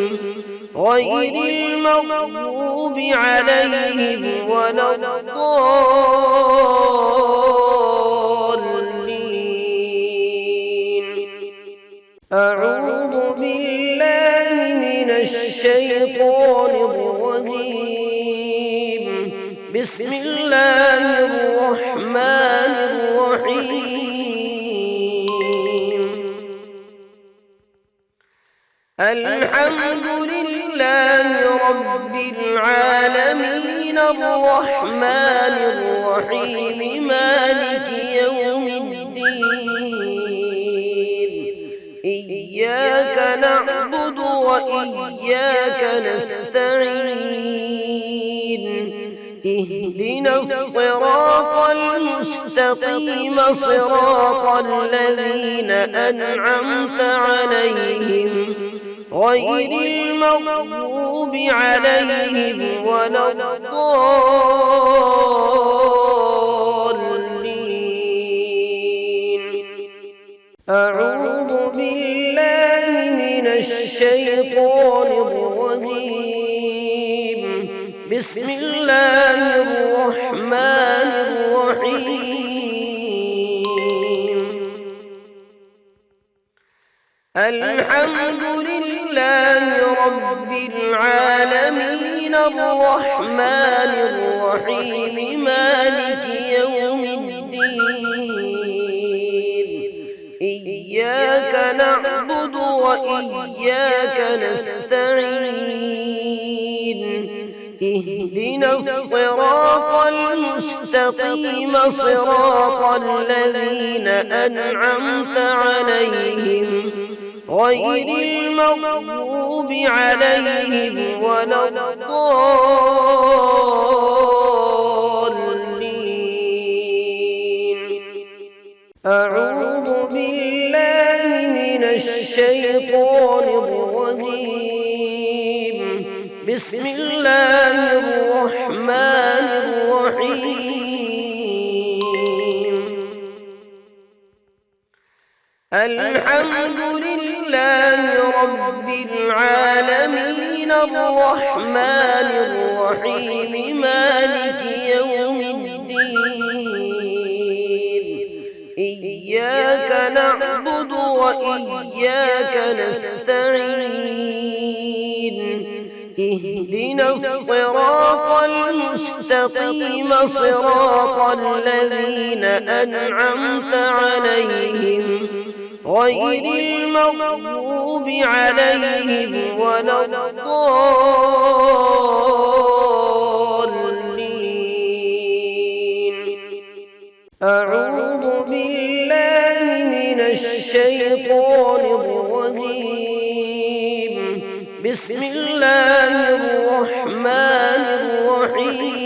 غير المغضوب عليهم ولا الضالين. أعوذ بالله من الشيطان الرجيم. بسم الله الرحمن الرحيم. الحمد لله رب العالمين الرحمن الرحيم مالك يوم الدين. إياك نعبد وإياك نستعين. اهدنا الصراط المستقيم صراط الذين أنعمت عليهم غير المغضوب عليهم ولا الضالين. أعوذ بالله من الشيطان الرجيم. بسم الله الرحمن الرحيم. الحمد لله رب العالمين الرحمن الرحيم مالك يوم الدين. إياك نعبد وإياك نستعين. اهدنا الصراط المستقيم صراط الذين أنعمت عليهم غير المغضوب عليهم ولا الضالين. أعوذ بالله من الشيطان الرجيم. بسم الله الرحمن الرحيم. الحمد لله رب العالمين الرحمن الرحيم مالك يوم الدين. إياك نعبد وإياك نستعين. اهدنا الصراط المستقيم صراط الذين أنعمت عليهم غير المغضوب عليهم ولا الضالين. أعوذ بالله من الشيطان الرجيم. بسم الله الرحمن الرحيم.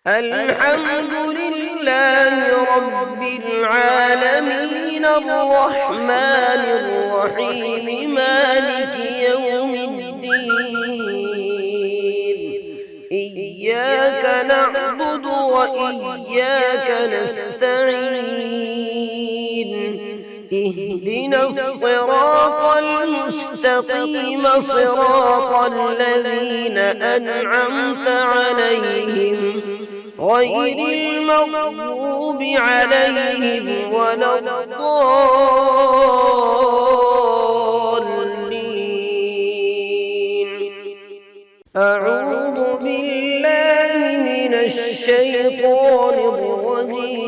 الحمد لله رب العالمين الرحمن الرحيم مالك يوم الدين. إياك نعبد وإياك نستعين. اهدنا الصراط المستقيم صراط الذين أنعمت عليهم غير المغضوب عليهم ولا الضالين. أعوذ بالله من الشيطان الرجيم.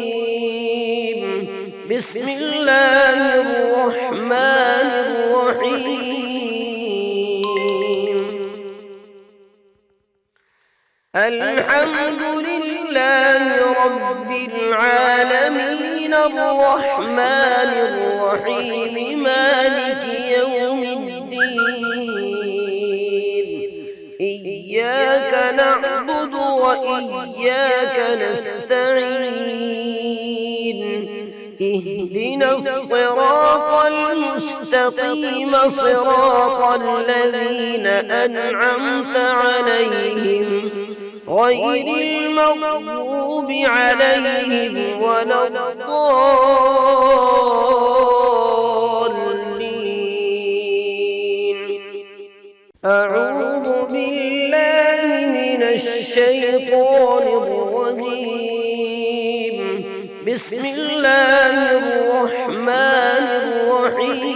بسم الله الرحمن الرحيم. الحمد لله رب العالمين الرحمن الرحيم مالك يوم الدين. إياك نعبد وإياك نستعين. اهدنا الصراط المستقيم صراط الذين أنعمت عليهم غير المغضوب عليهم ولا الضالين. أعوذ بالله من الشيطان الرجيم. بسم الله الرحمن الرحيم.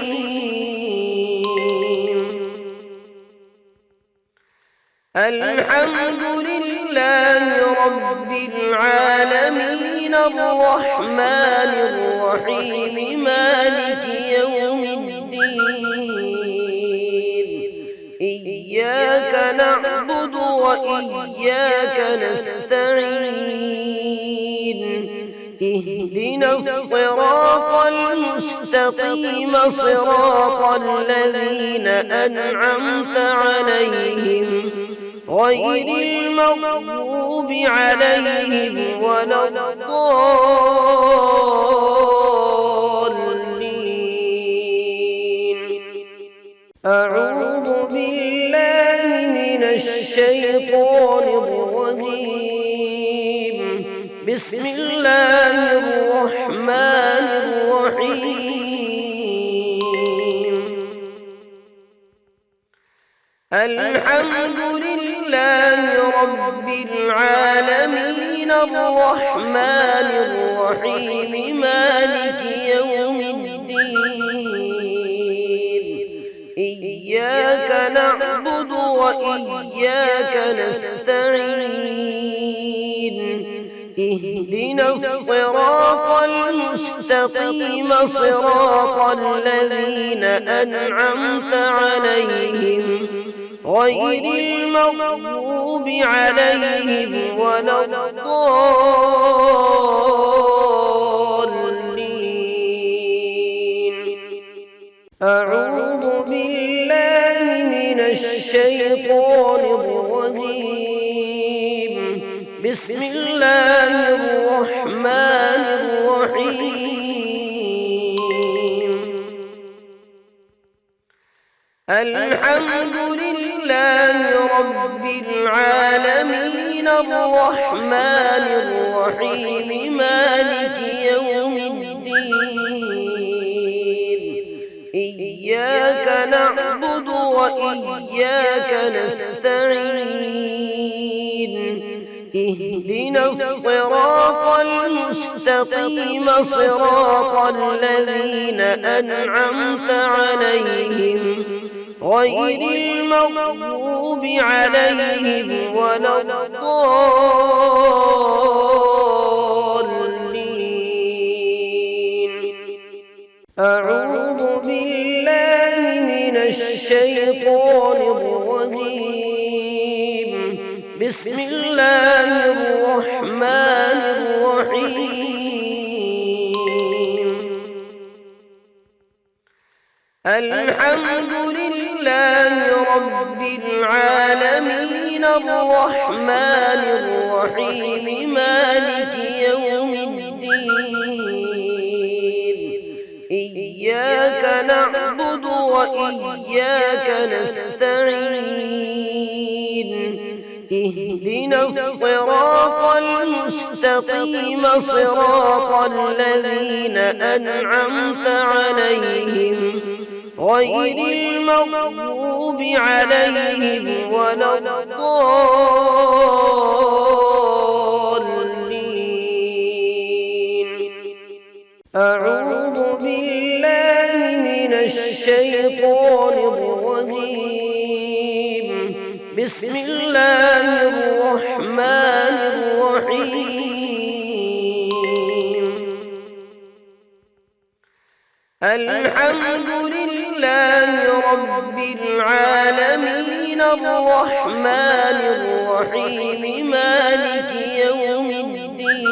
الحمد لله رب العالمين الرحمن الرحيم مالك يوم الدين. إياك نعبد وإياك نستعين. اهدنا الصراط المستقيم صراط الذين أنعمت عليهم غير المغضوب عليهم ولا الضالين. أعوذ بالله من الشيطان الرجيم. بسم الله الرحمن الرحيم. الحمد لله رب العالمين الرحمن الرحيم مالك يوم الدين. إياك نعبد وإياك نستعين. اهدنا الصراط المستقيم صراط الذين أنعمت عليهم غير المغضوب عليهم ولا الضالين. أعوذ بالله من الشيطان الرجيم. بسم الله الرحمن الرحيم. الحمد لله رب العالمين الرحمن الرحيم مالك يوم الدين. إياك نعبد وإياك نستعين. اهدنا الصراط المستقيم صراط الذين أنعمت عليهم غير المغضوب عليهم ولا الضالين. أعوذ بالله من الشيطان الرجيم. بسم الله الرحمن الرحيم. الحمد لله رب العالمين الرحمن الرحيم مالك يوم الدين. إياك نعبد وإياك نستعين. اهدنا الصراط المستقيم صراط الذين أنعمت عليهم غير المغضوب عليهم ولا الضالين. أعوذ بالله من الشيطان الرجيم. بسم الله الرحمن الرحيم. الحمد لله رب العالمين الرحمن الرحيم مالك يوم الدين.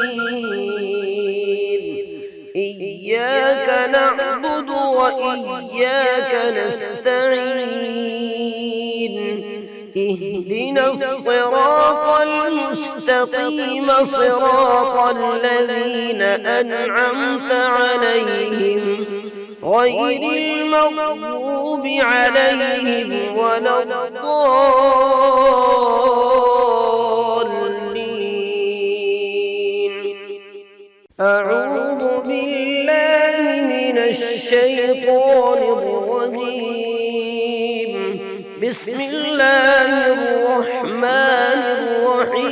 إياك نعبد وإياك نستعين. اهدنا الصراط المستقيم صراط الذين أنعمت عليهم غير المغضوب عليهم ولا الضالين. أعوذ بالله من الشيطان الرجيم. بسم الله الرحمن الرحيم.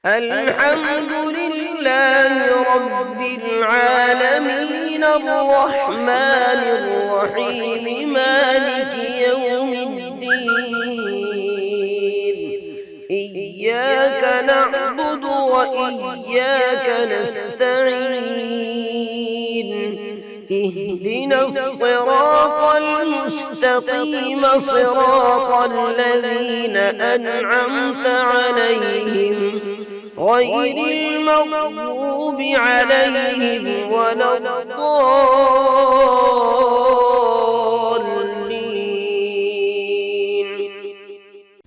الحمد لله رب العالمين الرحمن الرحيم مالك يوم الدين. إياك نعبد وإياك نستعين. اهدنا الصراط المستقيم صراط الذين أنعمت عليهم غير المغضوب عليهم ولا الضالين.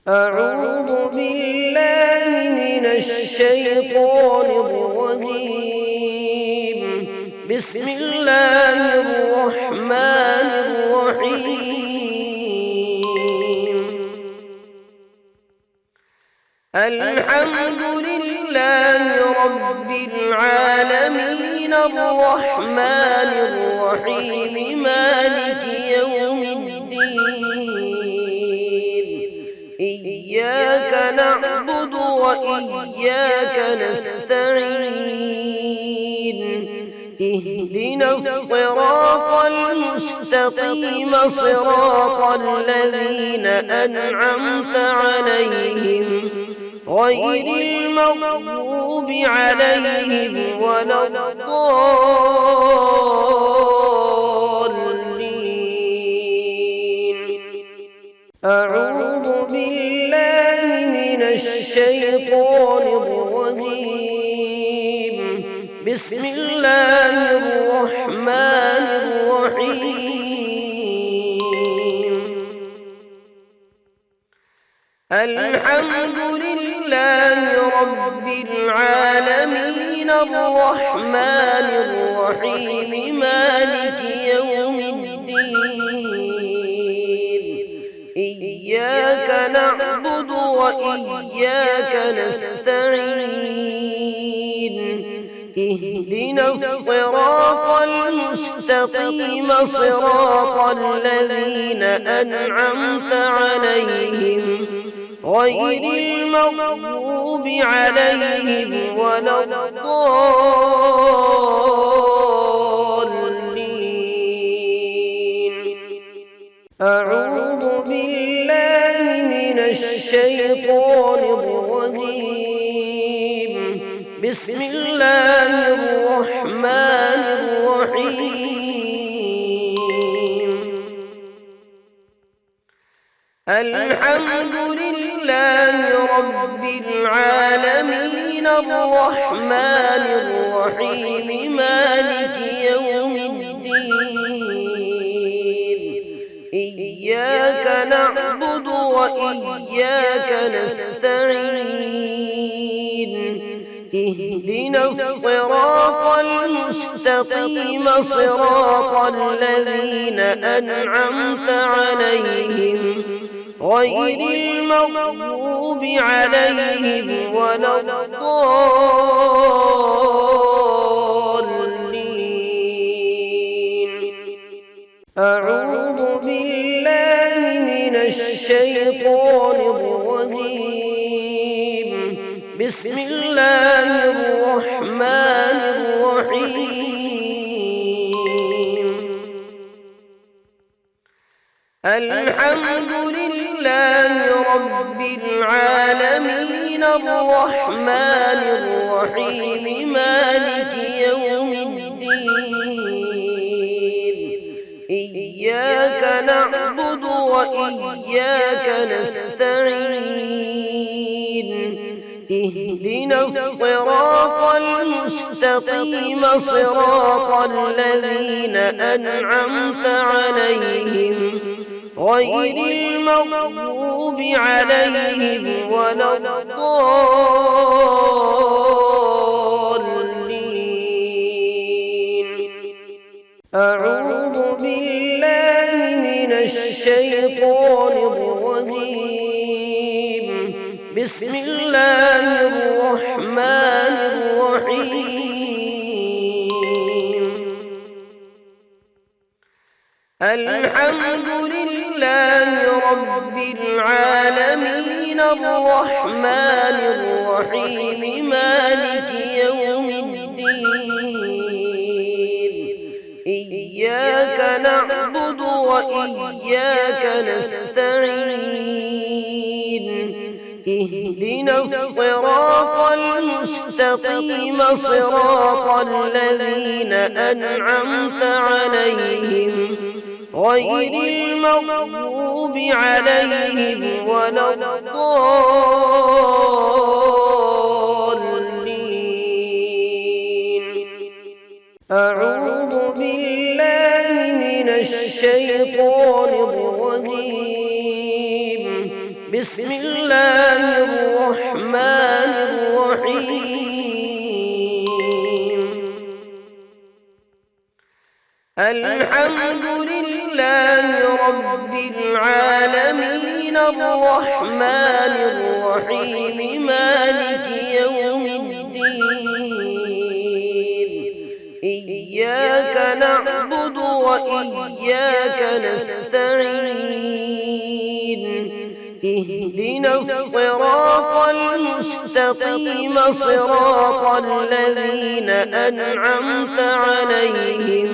أعوذ بالله من الشيطان الرجيم. بسم الله الرحمن الرحيم. الحمد لله رب العالمين الرحمن الرحيم مالك يوم الدين. إياك نعبد وإياك نستعين. اهدنا الصراط المستقيم صراط الذين أنعمت عليهم غير المغضوب عليهم ولا الضالين. أعوذ بالله من الشيطان الرجيم. بسم الله الرحمن الرحيم. الحمد لله رب العالمين الرحمن الرحيم مالك يوم الدين. إياك نعبد وإياك نستعين. اهدنا الصراط المستقيم صراط الذين أنعمت عليهم غير المغضوب عليهم ولا الضالين. أعوذ بالله من الشيطان الرجيم. بسم الله الرحمن الرحيم. الحمد لله رب العالمين الرحمن الرحيم مالك يوم الدين. إياك نعبد وإياك نستعين. اهدنا الصراط المستقيم صراط الذين أنعمت عليهم غير المغضوب عليهم ولا الضالين. أعوذ بالله من الشيطان الرجيم. بسم الله الرحمن الرحيم. الحمد لله رب العالمين الرحمن الرحيم مالك يوم الدين. إياك نعبد وإياك نستعين. اهدنا الصراط المستقيم صراط الذين أنعمت عليهم غير المغضوب عليهم ولا الضالين. أعوذ بالله من الشيطان الرجيم. بسم الله الرحمن الرحيم. الحمد لله رب العالمين الرحمن الرحيم مالك يوم الدين. إياك نعبد وإياك نستعين. اهدنا الصراط المستقيم صراط الذين أنعمت عليهم غير المغضوب عليهم ولا الضالين. أعوذ بالله من الشيطان الرجيم. بسم الله الرحمن الرحيم. الحمد لله رب العالمين الرحمن الرحيم مالك يوم الدين. إياك نعبد وإياك نستعين. اهدنا الصراط المستقيم صراط الذين أنعمت عليهم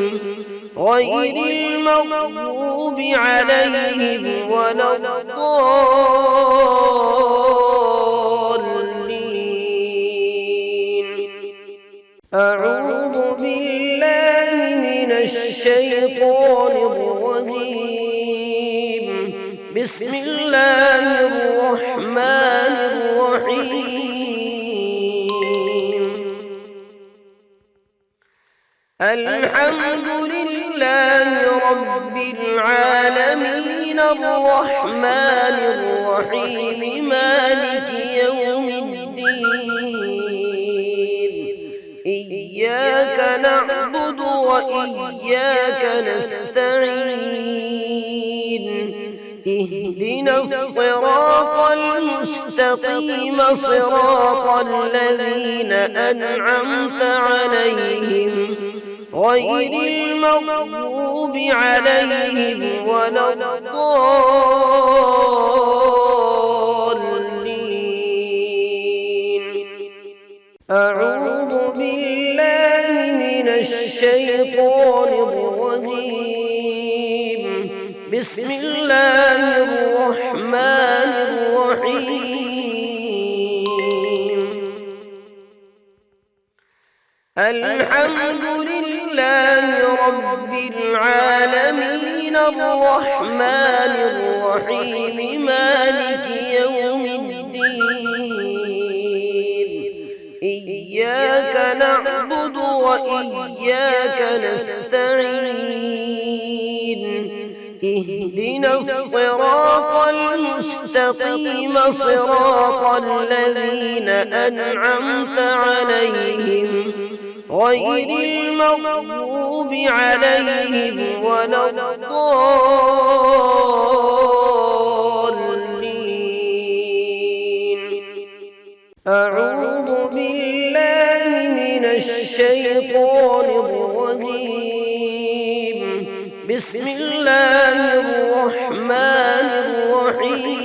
غير المغضوب عليهم ولا الضالين. أعوذ بالله من الشيطان الرجيم. بسم الله الرحمن الرحيم. الحمد لله رب العالمين الرحمن الرحيم مالك يوم الدين. إياك نعبد وإياك نستعين. اهدنا الصراط المستقيم صراط الذين أنعمت عليهم غير المغضوب عليهم ولا الضالين. أعوذ بالله من الشيطان الرجيم. بسم الله الرحمن الرحيم. الحمد لله رب العالمين الرحمن الرحيم مالك يوم الدين. إياك نعبد وإياك نستعين. اهدنا الصراط المستقيم صراط الذين أنعمت عليهم غير المغضوب عليهم ولا الضالين. أعوذ بالله من الشيطان الرجيم. بسم الله الرحمن الرحيم.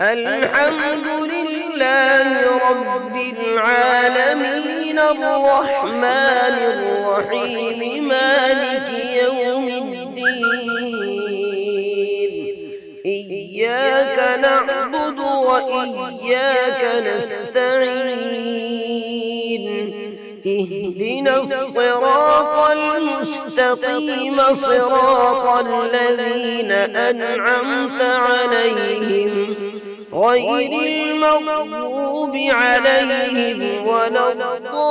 الحمد لله رب العالمين الرحمن الرحيم مالك يوم الدين. إياك نعبد وإياك نستعين. اهدنا الصراط المستقيم صراط الذين أنعمت عليهم غير المغضوب عليهم ولا الضالين.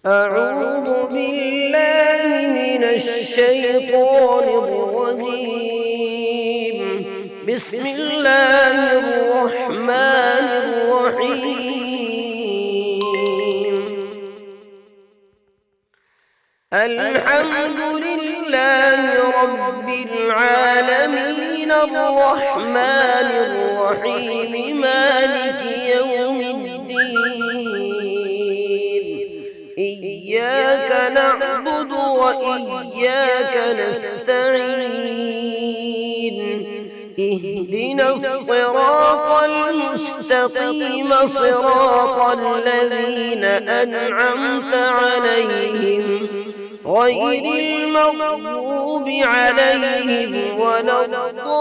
أعوذ بالله من الشيطان الرجيم. بسم الله الرحمن الرحيم. الحمد لله رب العالمين الرحمن الرحيم مالك يوم الدين. إياك نعبد وإياك نستعين. اهدنا الصراط المستقيم صراط الذين أنعمت عليهم غير المغضوب عليهم ولا الضالين.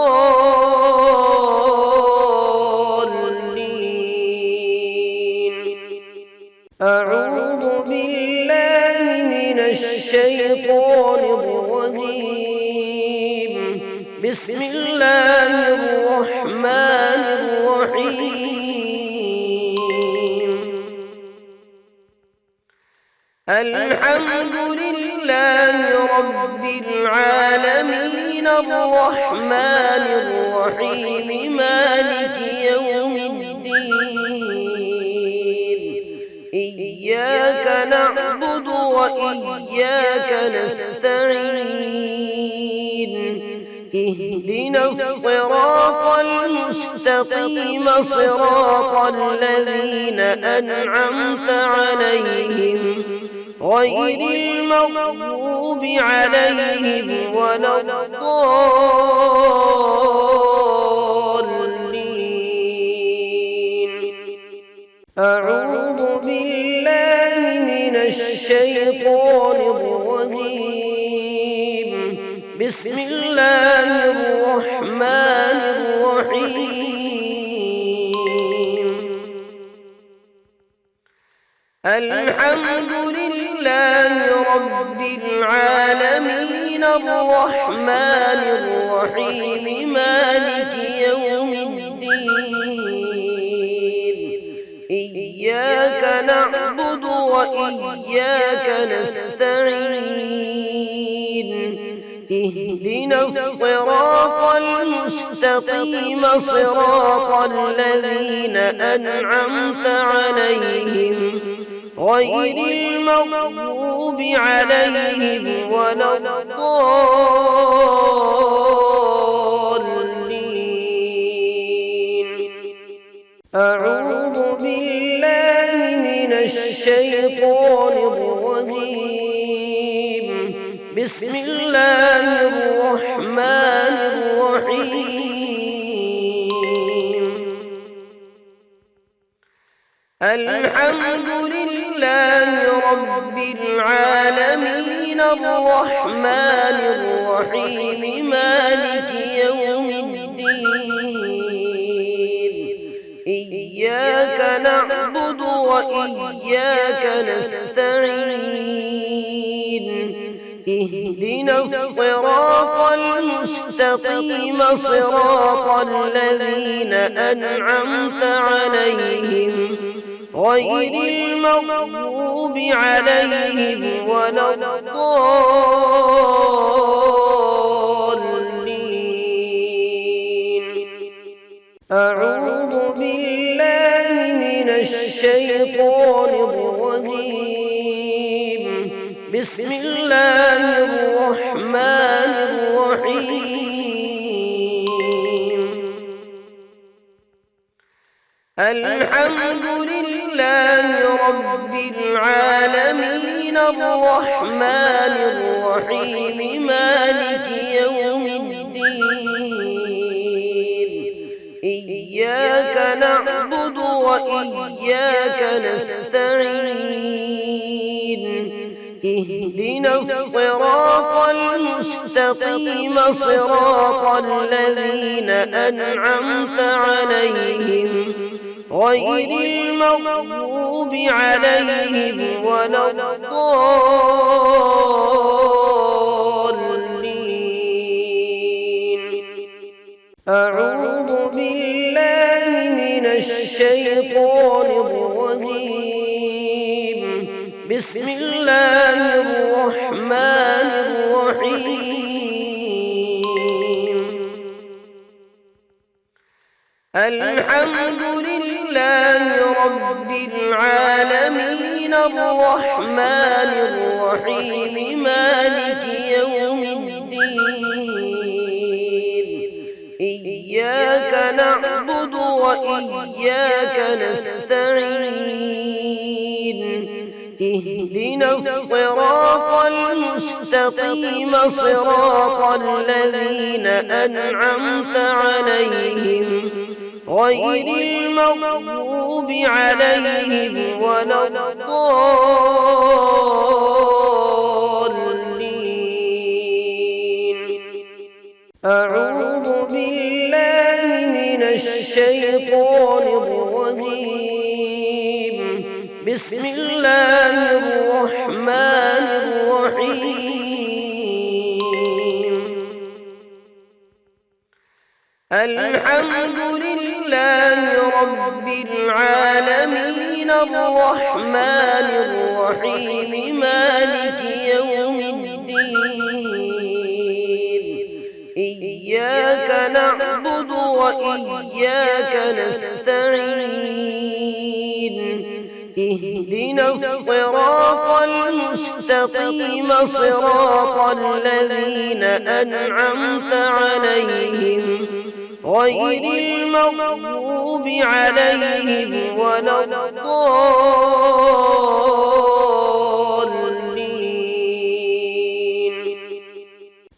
أعوذ بالله من الشيطان الرجيم. بسم الله الرحمن الرحيم. الحمد لله رب العالمين الرحمن الرحيم مالك يوم الدين. إياك نعبد وإياك نستعين. اهدنا الصراط المستقيم صراط الذين أنعمت عليهم غير المغضوب عليهم ولا الضالين. أعوذ بالله من الشيطان الرجيم. بسم الله الرحمن الرحيم. الحمد لله رب العالمين الرحمن الرحيم مالك يوم الدين. إياك نعبد وإياك نستعين. اهدنا الصراط المستقيم صراط الذين أنعمت عليهم غير المغضوب عليهم ولا الضالين. أعوذ بالله من الشيطان الرجيم. بسم الله الرحمن الرحيم. الحمد لله رب العالمين الرحمن الرحيم مالك يوم الدين. إياك نعبد وإياك نستعين. اهدنا الصراط المستقيم صراط الذين أنعمت عليهم غير المغضوب عليهم ولا الضالين. أعوذ بالله من الشيطان الرجيم. بسم الله الرحمن الرحيم. الحمد لله رب العالمين الرحمن الرحيم مالك يوم الدين. إياك نعبد وإياك نستعين. اهدنا الصراط المستقيم صراط الذين أنعمت عليهم غير المغضوب عليهم ولا الضالين. أعوذ بالله من الشيطان الرجيم. بسم الله الرحمن الرحيم. الحمد لله رب العالمين الرحمن الرحيم مالك يوم الدين. إياك نعبد وإياك نستعين. اهدنا الصراط المستقيم صراط الذين أنعمت عليهم غير المغضوب عليهم ولا الضالين. أعوذ بالله من الشيطان الرجيم. بسم الله الرحمن الرحيم. الحمد لله رب العالمين الرحمن الرحيم مالك يوم الدين. إياك نعبد وإياك نستعين. اهدنا الصراط المستقيم صراط الذين أنعمت عليهم غير المغضوب عليهم ولا الضالين.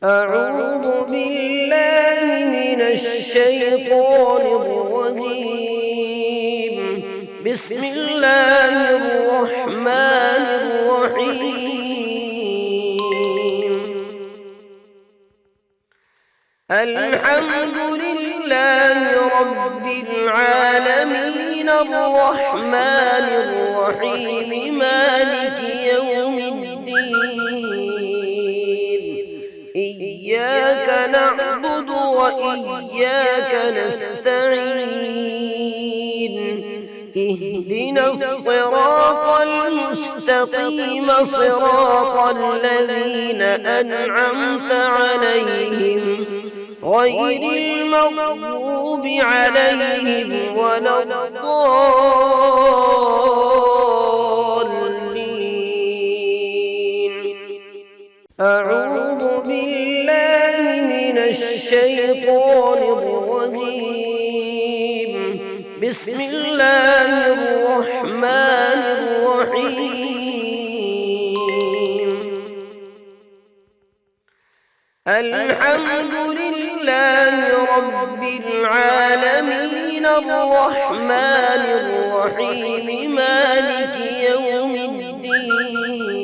أعوذ بالله من الشيطان الرجيم. بسم الله الرحمن الرحيم. الحمد لله رب العالمين الرحمن الرحيم مالك يوم الدين. إياك نعبد وإياك نستعين. اهدنا الصراط المستقيم صراط الذين أنعمت عليهم غير المغضوب عليهم ولا الضالين. أعوذ بالله من الشيطان الرجيم. بسم الله الرحمن الرحيم. الحمد لله رب العالمين الرحمن الرحيم مالك يوم الدين.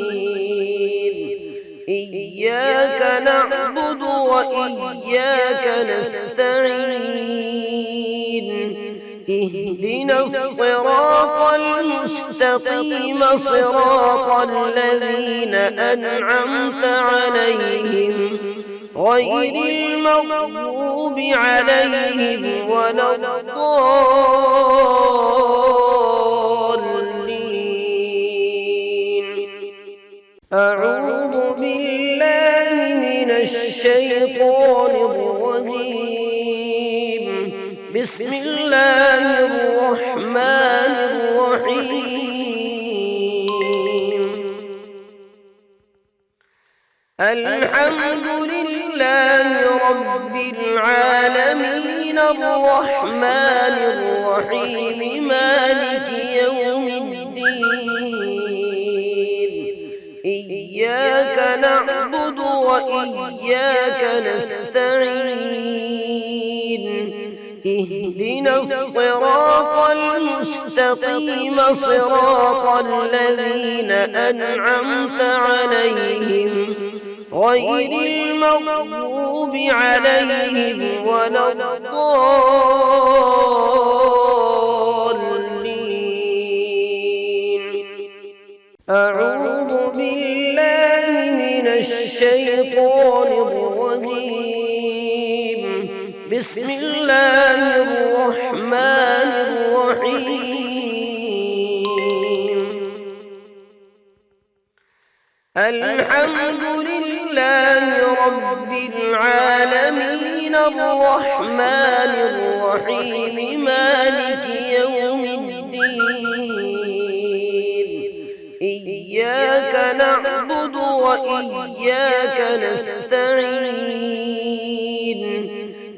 إياك نعبد وإياك نستعين. اهدنا الصراط المستقيم صراط الذين أنعمت عليهم غير المغضوب عليهم ولا الضالين. أعوذ بالله من الشيطان الرجيم. بسم الله الرحمن الرحيم. الحمد لله رب العالمين الرحمن الرحيم مالك يوم الدين. إياك نعبد وإياك نستعين. اهدنا الصراط المستقيم صراط الذين أنعمت عليهم غير المغضوب عليهم ولا الضالين. أعوذ بالله من الشيطان الرجيم. بسم الله الرحمن الرحيم. الحمد لله رب العالمين الرحمن الرحيم مالك يوم الدين. إياك نعبد وإياك نستعين.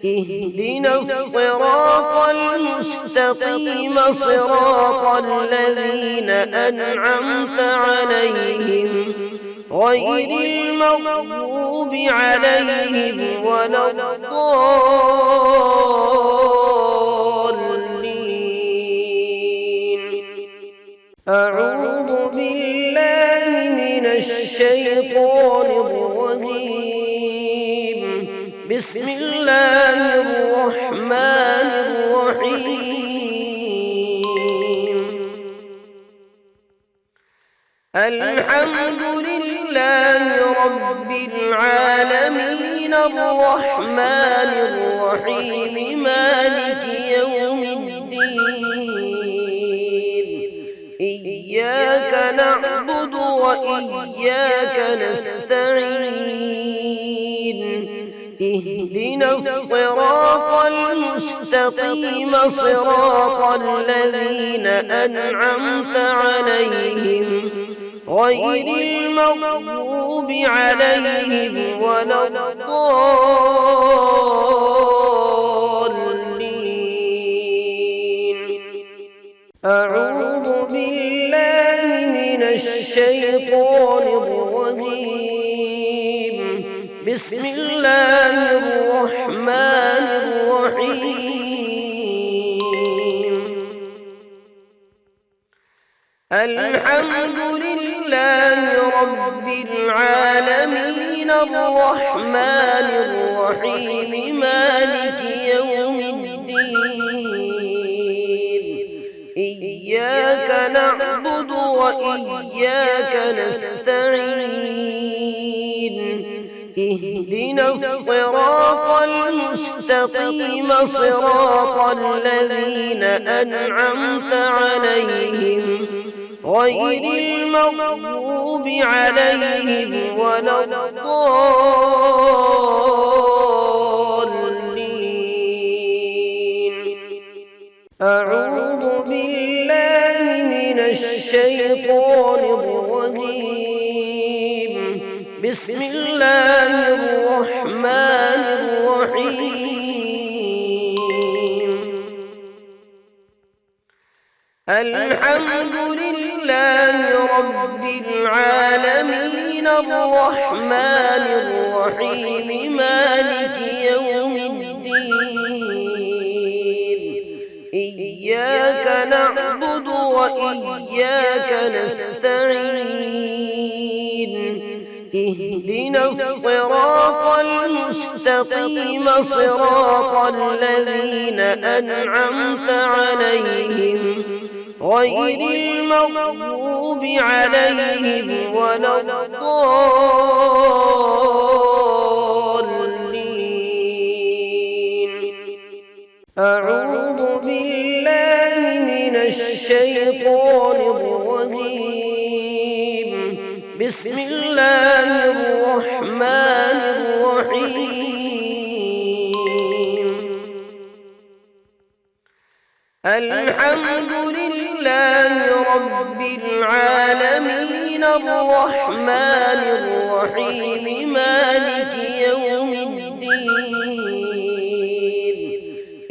اهدنا الصراط المستقيم صراط الذين أنعمت عليهم غير المغضوب عليهم ولا الضالين. أعوذ بالله من الشيطان الرجيم. بسم الله الرحمن الرحيم. الحمد لله رب العالمين الرحمن الرحيم مالك يوم الدين. إياك نعبد وإياك نستعين. اهدنا الصراط المستقيم صراط الذين أنعمت عليهم غير المغضوب عليهم ولا الضالين. أعوذ بالله من الشيطان الرجيم. بسم الله الرحمن الرحيم. الحمد لله رب العالمين الرحمن الرحيم مالك يوم الدين. إياك نعبد وإياك نستعين. اهدنا الصراط المستقيم صراط الذين أنعمت عليهم غير المغضوب عليهم ولا الضالين. أعوذ بالله من الشيطان الرجيم. بسم الله الرحمن الرحيم. الحمد لله رب العالمين الرحمن الرحيم مالك يوم الدين. إياك نعبد وإياك نستعين. اهدنا الصراط المستقيم صراط الذين أنعمت عليهم غير المغضوب عليهم ولا الضالين. أعوذ بالله من الشيطان الرجيم. بسم الله الرحمن الرحيم. الحمد لله رب العالمين الرحمن الرحيم مالك يوم الدين.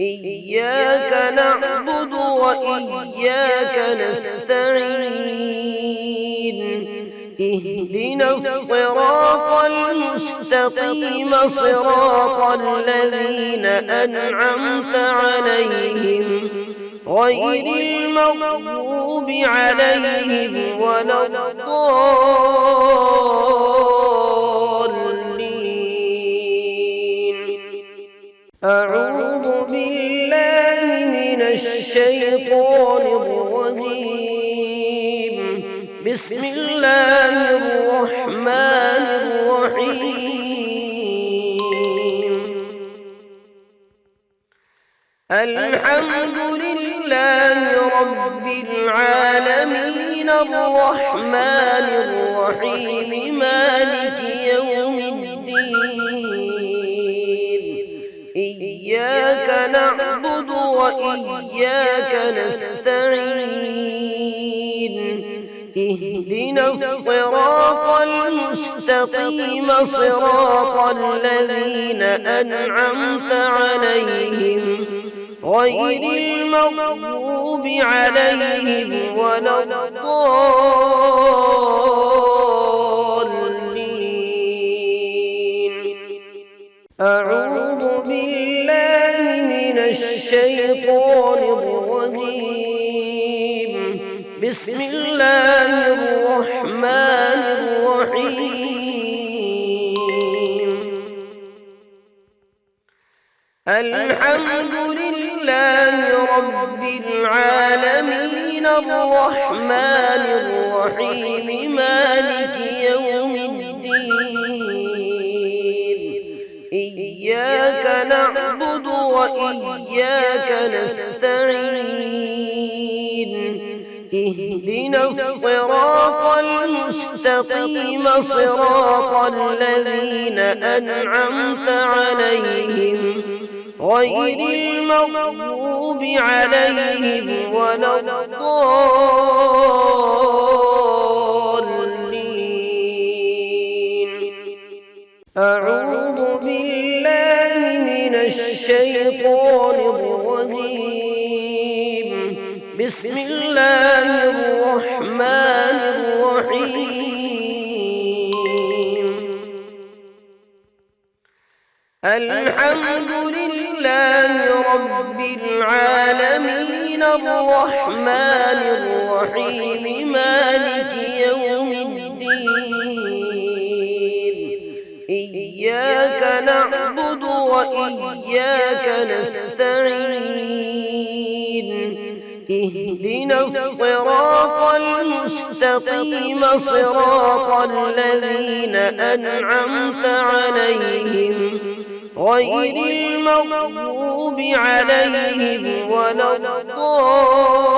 إياك نعبد وإياك نستعين. اهدنا الصراط المستقيم صراط الذين أنعمت عليهم غير المغضوب عليهم ولا الضالين. أعوذ بالله من الشيطان الرجيم. بسم الله الرحمن الرحيم. الحمد لله رب العالمين الرحمن الرحيم مالك يوم الدين. إياك نعبد وإياك نستعين. اهدنا الصراط المستقيم صراط الذين أنعمت عليهم غير المغضوب عليهم ولا الضالين. أعوذ بالله من الشيطان الرجيم. بسم الله الرحمن الرحيم. الحمد لله رب العالمين الرحمن الرحيم مالك يوم الدين. إياك نعبد وإياك نستعين. اهدنا الصراط المستقيم صراط الذين أنعمت عليهم غير المغضوب عليهم ولا الضالين. أعوذ بالله من الشيطان الرجيم. بسم الله الرحمن الرحيم. الحمد لله رب العالمين الرحمن الرحيم مالك يوم الدين. إياك نعبد وإياك نستعين. اهدنا الصراط المستقيم صراط الذين أنعمت عليهم غير المغضوب عليهم ولا الضالين.